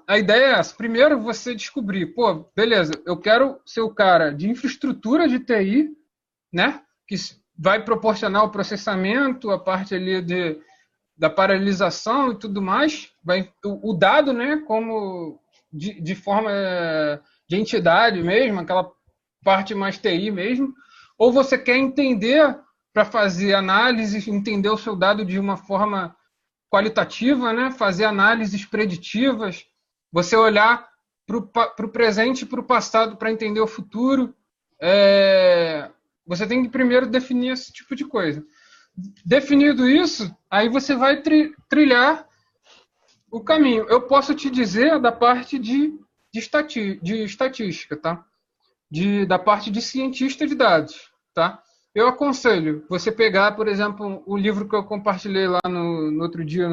a ideia é essa. Primeiro, você descobrir, pô, beleza, eu quero ser o cara de infraestrutura de TI, né? Que vai proporcionar o processamento, a parte ali da paralelização e tudo mais, o dado, né, como de forma de entidade mesmo, aquela parte mais TI mesmo, ou você quer entender para fazer análise, entender o seu dado de uma forma qualitativa, né, fazer análises preditivas, você olhar para o presente e para o passado para entender o futuro. Você tem que primeiro definir esse tipo de coisa. Definido isso, aí você vai trilhar o caminho. Eu posso te dizer da parte de estatística, tá? Da parte de cientista de dados, tá? Eu aconselho você pegar, por exemplo, o livro que eu compartilhei lá no outro dia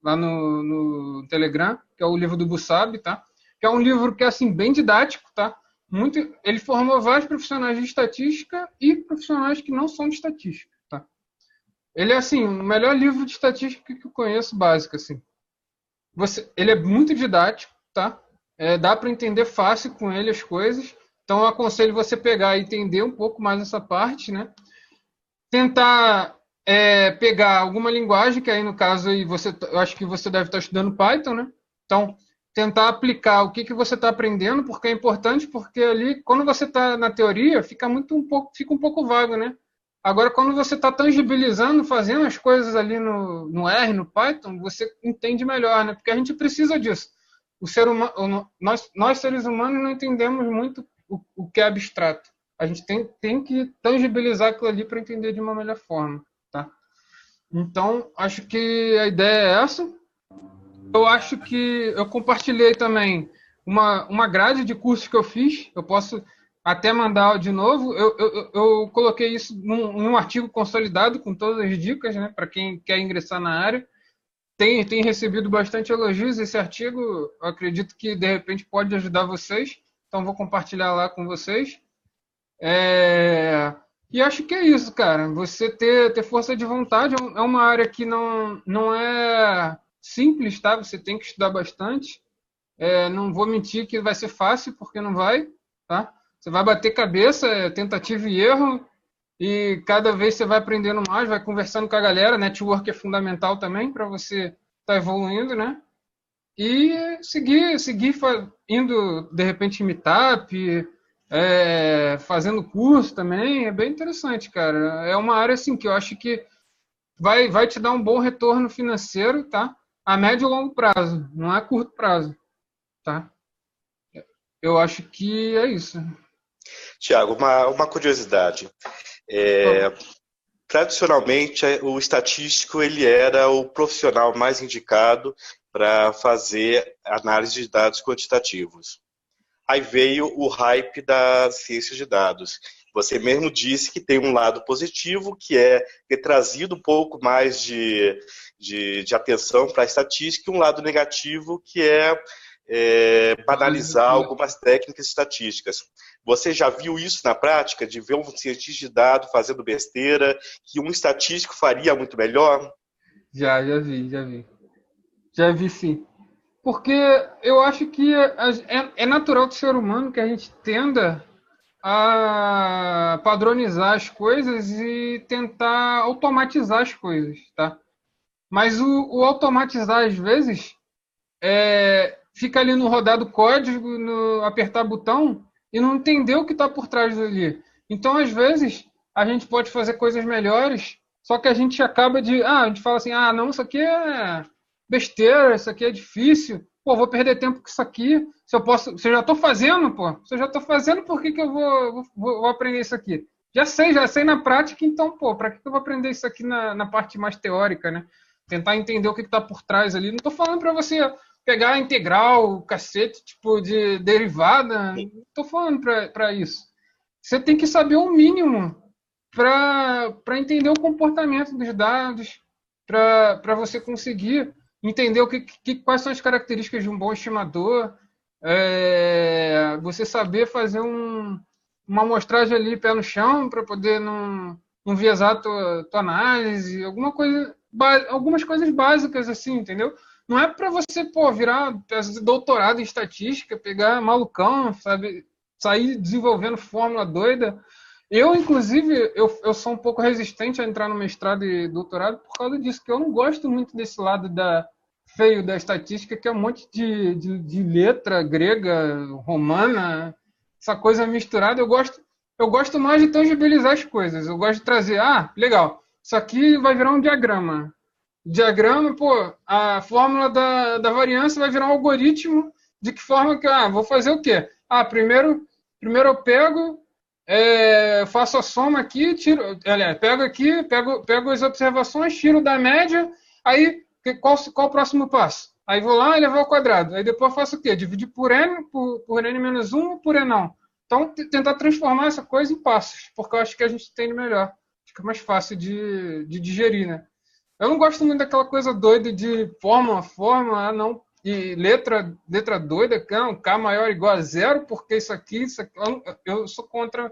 lá no Telegram, que é o livro do Bussab, tá? Que é um livro que é assim, bem didático, tá? Ele formou vários profissionais de estatística e profissionais que não são de estatística, tá? Ele é, assim, o melhor livro de estatística que eu conheço, básico, assim. Ele é muito didático, tá? Dá para entender fácil com ele as coisas. Então, eu aconselho você pegar e entender um pouco mais essa parte, né? Tentar pegar alguma linguagem, que aí, no caso, aí eu acho que você deve estar estudando Python, né? Então, tentar aplicar o que você está aprendendo, porque é importante, porque ali, quando você está na teoria, fica um pouco vago, né? Agora, quando você está tangibilizando, fazendo as coisas ali no R, no Python, você entende melhor, né? Porque a gente precisa disso. O ser humano, nós seres humanos não entendemos muito o que é abstrato. A gente tem que tangibilizar aquilo ali para entender de uma melhor forma, tá? Então, acho que a ideia é essa. Eu acho que eu compartilhei também uma grade de cursos que eu fiz. Eu posso até mandar de novo. Eu coloquei isso num artigo consolidado com todas as dicas, né, para quem quer ingressar na área. Tem recebido bastante elogios esse artigo. Eu acredito que, de repente, pode ajudar vocês. Então, vou compartilhar lá com vocês. E acho que é isso, cara. Você ter força de vontade é uma área que não é simples, tá? Você tem que estudar bastante. Não vou mentir que vai ser fácil, porque não vai, tá? Você vai bater cabeça, tentativa e erro, e cada vez você vai aprendendo mais, vai conversando com a galera. Network é fundamental também para você estar evoluindo, né? e seguir indo, de repente, em meetup, fazendo curso também, é bem interessante, cara. É uma área assim que eu acho que vai te dar um bom retorno financeiro, tá? A médio e longo prazo, não é curto prazo, tá? Eu acho que é isso. Tiago, uma curiosidade. Tradicionalmente, o estatístico ele era o profissional mais indicado para fazer análise de dados quantitativos. Aí veio o hype das ciências de dados. Você mesmo disse que tem um lado positivo, que é ter trazido um pouco mais de atenção para a estatística, e um lado negativo, que é banalizar algumas técnicas estatísticas. Você já viu isso na prática, de ver um cientista de dados fazendo besteira, que um estatístico faria muito melhor? Já vi. Já vi sim. Porque eu acho que é natural do ser humano que a gente tenda a padronizar as coisas e tentar automatizar as coisas, tá? Mas o automatizar, às vezes, fica ali no rodar do código, no apertar botão e não entender o que está por trás dali. Então, às vezes, a gente pode fazer coisas melhores, só que a gente acaba a gente fala assim, não, isso aqui é besteira, isso aqui é difícil, pô, vou perder tempo com isso aqui, se eu já estou fazendo, pô, se eu já estou fazendo, por que eu vou aprender isso aqui? Já sei na prática, então, pô, para que eu vou aprender isso aqui na parte mais teórica, né? Tentar entender o que está por trás ali. Não estou falando para você pegar a integral, cacete, tipo, de derivada, não estou falando para isso. Você tem que saber o mínimo para entender o comportamento dos dados, para você conseguir entender quais são as características de um bom estimador, você saber fazer uma amostragem ali pé no chão para poder não viesar tua análise, algumas coisas básicas assim, entendeu? Não é para você, virar doutorado em estatística, pegar malucão, sabe, sair desenvolvendo fórmula doida. Eu, inclusive, eu sou um pouco resistente a entrar no mestrado e doutorado por causa disso, que eu não gosto muito desse lado feio da estatística, que é um monte de letra grega, romana, essa coisa misturada. Eu gosto mais de tangibilizar as coisas. Eu gosto de trazer, legal, isso aqui vai virar um diagrama. Diagrama, a fórmula da variância vai virar um algoritmo. De que forma que, vou fazer o quê? Primeiro eu pego, faço a soma aqui, pego as observações, tiro da média, aí qual o próximo passo? Aí vou lá e levo ao quadrado. Aí depois faço o quê? Dividir por n, por n menos 1 ou por n não. Então, tentar transformar essa coisa em passos, porque eu acho que a gente entende melhor. Fica mais fácil de digerir, né? Eu não gosto muito daquela coisa doida de fórmula, não. E letra doida, K maior ou igual a zero, porque isso aqui. Eu sou contra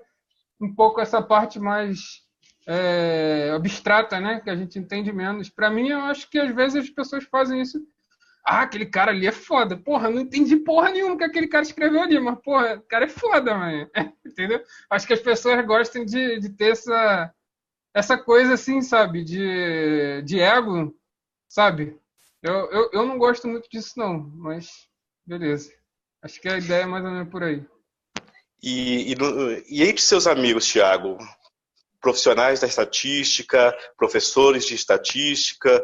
um pouco essa parte mais abstrata, né? Que a gente entende menos. Para mim, eu acho que às vezes as pessoas fazem isso. Aquele cara ali é foda. Porra, não entendi porra nenhuma que aquele cara escreveu ali, mas, porra, o cara é foda, mano. Entendeu? Acho que as pessoas gostam de ter essa coisa assim, sabe? De ego, sabe? Eu não gosto muito disso, não, mas beleza. Acho que a ideia é mais ou menos por aí. E entre seus amigos, Tiago, profissionais da estatística, professores de estatística,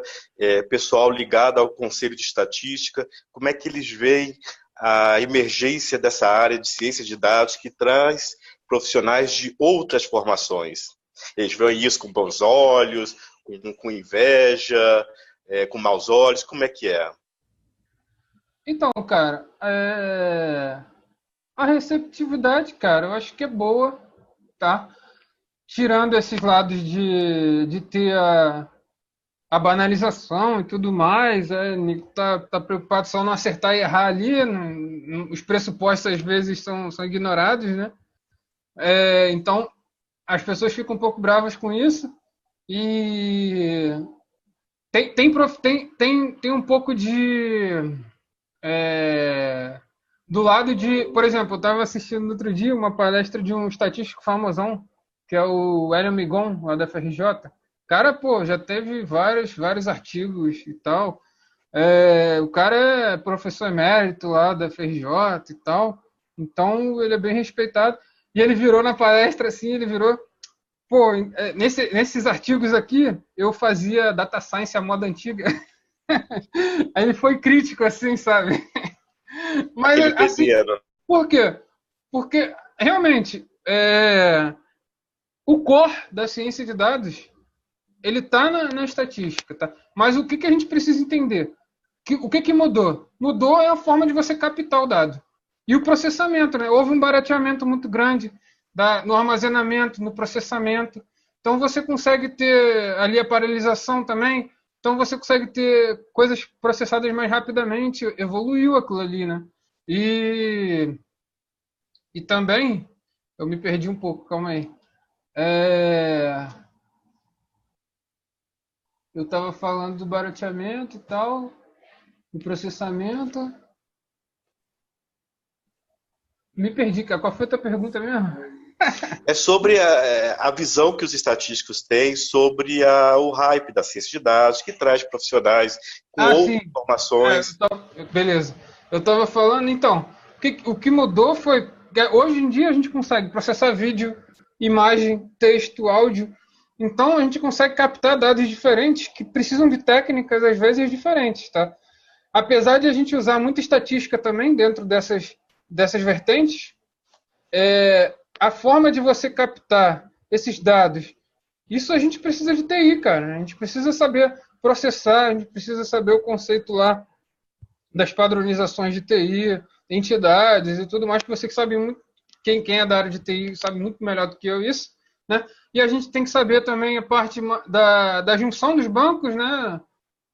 pessoal ligado ao conselho de estatística, como é que eles veem a emergência dessa área de ciência de dados que traz profissionais de outras formações? Eles veem isso com bons olhos, com inveja, com maus olhos? Como é que é? Então, cara, a receptividade, cara, eu acho que é boa, tá? Tirando esses lados de ter a banalização e tudo mais, tá preocupado só não acertar e errar ali, os pressupostos às vezes são ignorados, né? Então, as pessoas ficam um pouco bravas com isso e tem um pouco do lado de, por exemplo, eu estava assistindo no outro dia uma palestra de um estatístico famosão, que é o Hélio Migon, lá da FRJ. Cara, já teve vários artigos e tal. O cara é professor emérito lá da FRJ e tal, então ele é bem respeitado. E ele virou na palestra assim, ele virou, pô, nesses artigos aqui eu fazia data science à moda antiga. Aí ele foi crítico assim, sabe? Mas Aquele assim, desenho. por quê? Porque realmente o core da ciência de dados ele está na estatística, tá? Mas o que a gente precisa entender? O que mudou? Mudou é a forma de você captar o dado. E o processamento, né? Houve um barateamento muito grande no armazenamento, no processamento. Então você consegue ter ali a paralelização também. Então você consegue ter coisas processadas mais rapidamente. Evoluiu aquilo ali, né? E também, eu me perdi um pouco, calma aí. Eu estava falando do barateamento e tal, do processamento. Me perdi, cara. Qual foi a tua pergunta mesmo? É sobre a visão que os estatísticos têm sobre o hype da ciência de dados, que traz profissionais com outras Sim. informações. Beleza. Eu estava falando, então, o que mudou foi que hoje em dia a gente consegue processar vídeo, imagem, texto, áudio. Então a gente consegue captar dados diferentes que precisam de técnicas, às vezes, diferentes, tá? Apesar de a gente usar muita estatística também dentro dessas vertentes, a forma de você captar esses dados, isso a gente precisa de TI, cara. A gente precisa saber processar, a gente precisa saber o conceito lá das padronizações de TI, entidades e tudo mais, que você que sabe muito, quem é da área de TI sabe muito melhor do que eu isso, né? E a gente tem que saber também a parte da junção dos bancos, né?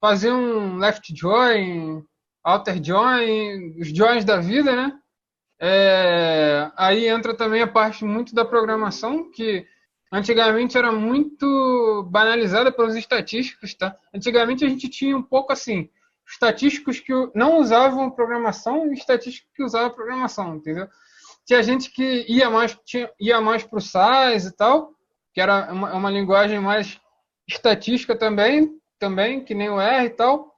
Fazer um left join, outer join, os joins da vida, né? Aí entra também a parte muito da programação, que antigamente era muito banalizada pelos estatísticos, tá? Antigamente a gente tinha um pouco assim, estatísticos que não usavam programação e estatísticos que usavam programação, entendeu? Tinha gente que ia mais para o SAS e tal, que era uma linguagem mais estatística também, que nem o R e tal.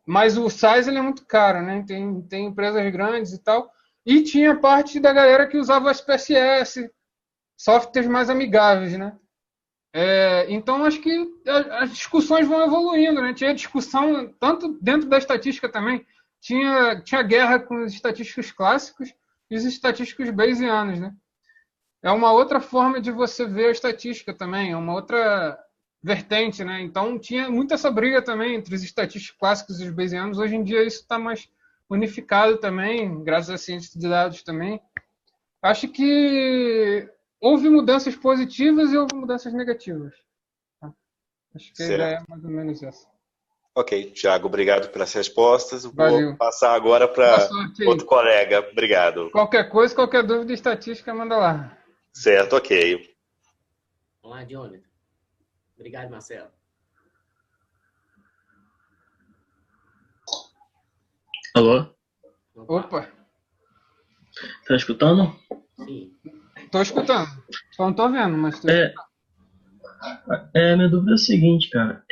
Mas o SAS ele é muito caro, né? Tem empresas grandes e tal. E tinha parte da galera que usava o SPSS, softwares mais amigáveis, né? Então, acho que as discussões vão evoluindo, né? Tinha discussão, tanto dentro da estatística também, tinha guerra com os estatísticos clássicos e os estatísticos bayesianos, né? É uma outra forma de você ver a estatística também, é uma outra vertente, né? Então, tinha muita essa briga também entre os estatísticos clássicos e os bayesianos. Hoje em dia, isso está mais unificado também, graças à ciência de dados também. Acho que houve mudanças positivas e houve mudanças negativas. Acho que a ideia é mais ou menos essa. Ok, Thiago, obrigado pelas respostas. Valeu. Vou passar agora para outro colega. Obrigado. Qualquer coisa, qualquer dúvida estatística, manda lá. Certo, ok. Vamos lá, Jonathan. Obrigado, Marcelo. Alô? Opa. Tá escutando? Sim. Tô escutando. Só não tô vendo, mas tô escutando. Minha dúvida é a seguinte, cara.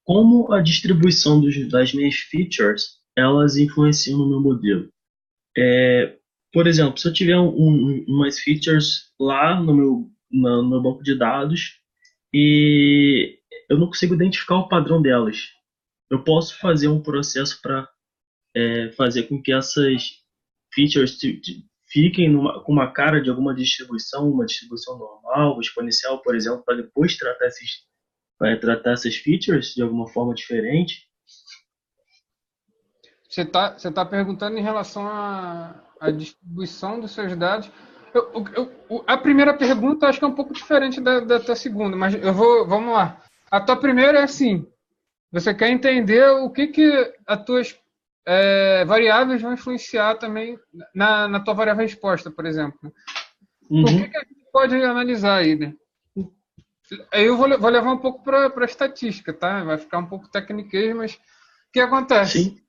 Como a distribuição das minhas features, elas influenciam no meu modelo? Por exemplo, se eu tiver umas features lá no meu banco de dados e eu não consigo identificar o padrão delas, eu posso fazer um processo para fazer com que essas features fiquem com uma cara de alguma distribuição, uma distribuição normal, exponencial, por exemplo, para depois tratar essas features de alguma forma diferente? Você tá perguntando em relação à distribuição dos seus dados. A primeira pergunta acho que é um pouco diferente da tua segunda, mas vamos lá. A tua primeira é assim, você quer entender o que as tuas variáveis vão influenciar também na tua variável resposta, por exemplo. Uhum. O que a gente pode analisar aí, né? Aí eu vou levar um pouco para a estatística, tá? Vai ficar um pouco tecniquez, mas o que acontece? Sim.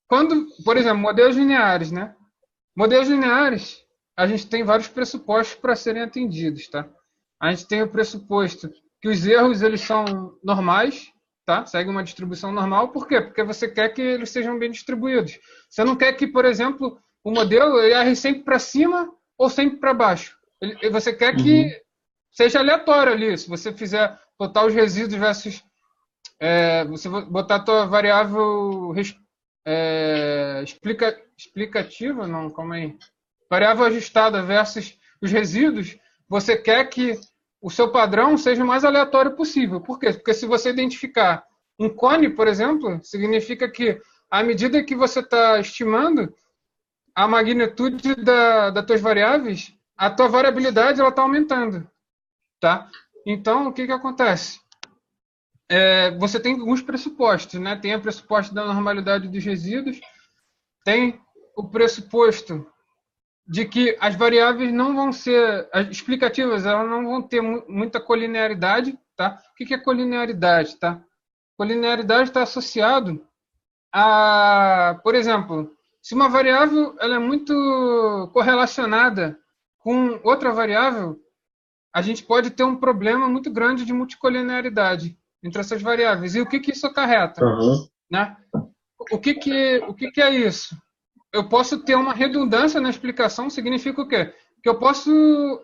Quando, por exemplo, modelos lineares, né? Modelos lineares, a gente tem vários pressupostos para serem atendidos, tá? A gente tem o pressuposto que os erros eles são normais, tá? Segue uma distribuição normal. Por quê? Porque você quer que eles sejam bem distribuídos. Você não quer que, por exemplo, o modelo ele erre sempre para cima ou sempre para baixo. Você quer que seja aleatório ali. Se você fizer botar os resíduos versus... você botar a tua variável explicativa, não, calma aí. Variável ajustada versus os resíduos, você quer que o seu padrão seja o mais aleatório possível. Por quê? Porque se você identificar um cone, por exemplo, significa que à medida que você está estimando a magnitude das tuas variáveis, a tua variabilidade está aumentando. Tá? Então, o que acontece? Você tem alguns pressupostos, né? Tem o pressuposto da normalidade dos resíduos, tem o pressuposto de que as variáveis não vão ser as explicativas, elas não vão ter muita colinearidade, tá? O que é colinearidade, tá? Colinearidade está associado a, por exemplo, se uma variável ela é muito correlacionada com outra variável, a gente pode ter um problema muito grande de multicolinearidade entre essas variáveis. E o que isso acarreta? Né? O que é isso? Eu posso ter uma redundância na explicação, significa o quê? Que eu posso,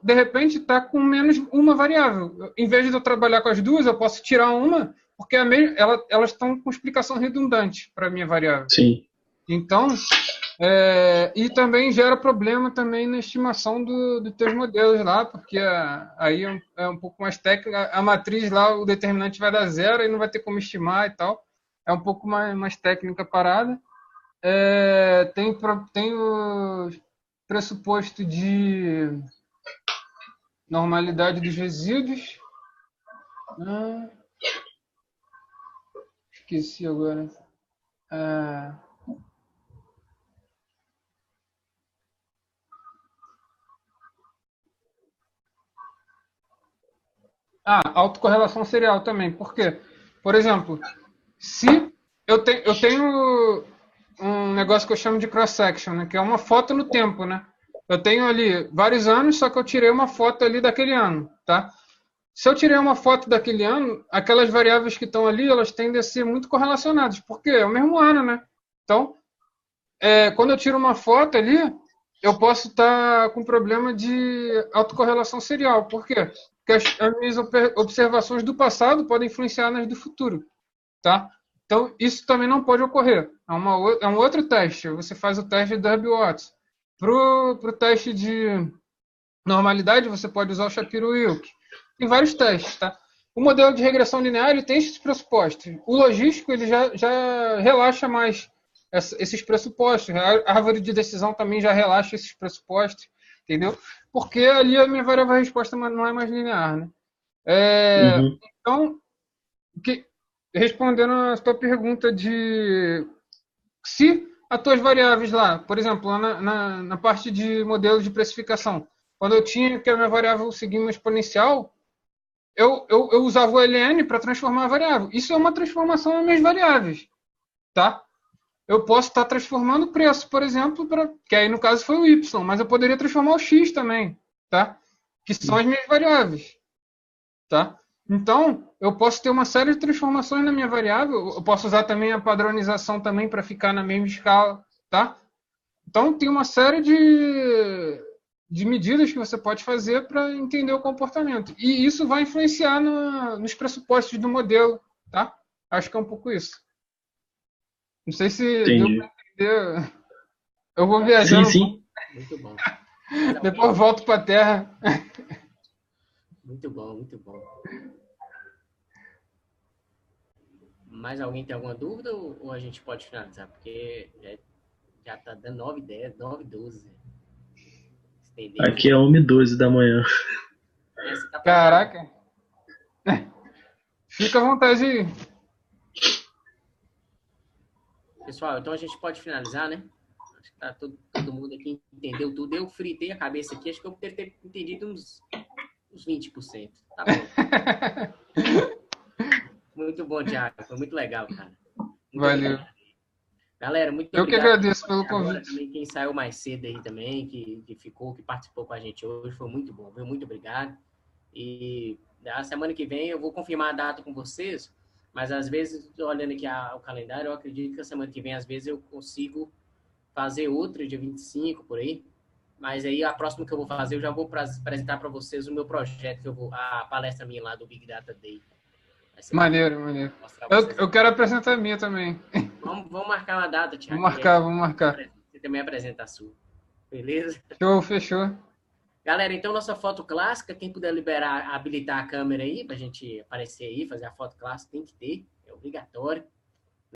de repente, estar com menos uma variável. Em vez de eu trabalhar com as duas, eu posso tirar uma, porque elas estão com explicação redundante para a minha variável. Sim. Então, e também gera problema também na estimação dos teus modelos lá, porque aí é um pouco mais técnica. A matriz lá, o determinante vai dar zero e não vai ter como estimar e tal. É um pouco mais técnica a parada. Tem o pressuposto de normalidade dos resíduos. Esqueci agora. Autocorrelação serial também. Por quê? Por exemplo, se eu tenho um negócio que eu chamo de cross-section, né, que é uma foto no tempo, né? Eu tenho ali vários anos, só que eu tirei uma foto ali daquele ano, tá? Se eu tirei uma foto daquele ano, aquelas variáveis que estão ali, elas tendem a ser muito correlacionadas, porque é o mesmo ano, né? Então, quando eu tiro uma foto ali, eu posso estar com problema de autocorrelação serial. Por quê? Porque as minhas observações do passado podem influenciar nas do futuro, tá? Então, isso também não pode ocorrer. É um outro teste. Você faz o teste de Derby-Watts. Para o teste de normalidade, você pode usar o Shapiro-Wilk. Tem vários testes, tá? O modelo de regressão linear ele tem esses pressupostos. O logístico ele já relaxa mais esses pressupostos. A árvore de decisão também já relaxa esses pressupostos, entendeu? Porque ali a minha variável de resposta não é mais linear, né? Então, respondendo a tua pergunta de se as tuas variáveis lá, por exemplo, lá na parte de modelo de precificação, quando eu tinha que a minha variável seguir uma exponencial, eu usava o ln para transformar a variável. Isso é uma transformação nas minhas variáveis, tá? Eu posso estar transformando o preço, por exemplo, que aí no caso foi o y, mas eu poderia transformar o x também, tá? Que são as minhas variáveis, tá? Então, eu posso ter uma série de transformações na minha variável. Eu posso usar também a padronização também para ficar na mesma escala, tá? Então, tem uma série de medidas que você pode fazer para entender o comportamento. E isso vai influenciar nos pressupostos do modelo, tá? Acho que é um pouco isso. Não sei se deu para entender. Eu vou viajar. Sim. Muito bom. Depois eu volto para a Terra. Muito bom, muito bom. Mais alguém tem alguma dúvida ou a gente pode finalizar? Porque já está dando 9h10, 9h12. Aqui é 1h12 da manhã. Caraca. Fica à vontade aí. Pessoal, então a gente pode finalizar, né? Acho que tá todo mundo aqui entendeu tudo. Eu fritei a cabeça aqui, acho que eu devo ter entendido uns 20%. Tá bom. Muito bom, Thiago. Foi muito legal, cara. Valeu. Obrigado. Galera, muito obrigado. Eu que agradeço pelo convite. convite. Também quem saiu mais cedo aí também, que participou com a gente hoje, foi muito bom, viu? Muito obrigado. E Da semana que vem eu vou confirmar a data com vocês, mas às vezes, olhando aqui o calendário, eu acredito que a semana que vem, às vezes, eu consigo fazer outra, dia 25, por aí. Mas aí a próxima que eu vou fazer, eu já vou apresentar para vocês o meu projeto, que eu vou, a palestra minha lá do Big Data Day. Maneiro, maneiro. Eu quero apresentar a minha também. Vamos marcar uma data, Thiago. Vamos marcar. Você também apresenta a sua. Beleza? Show, fechou. Galera, então nossa foto clássica, quem puder habilitar a câmera aí, pra gente aparecer aí, fazer a foto clássica, tem que ter, é obrigatório.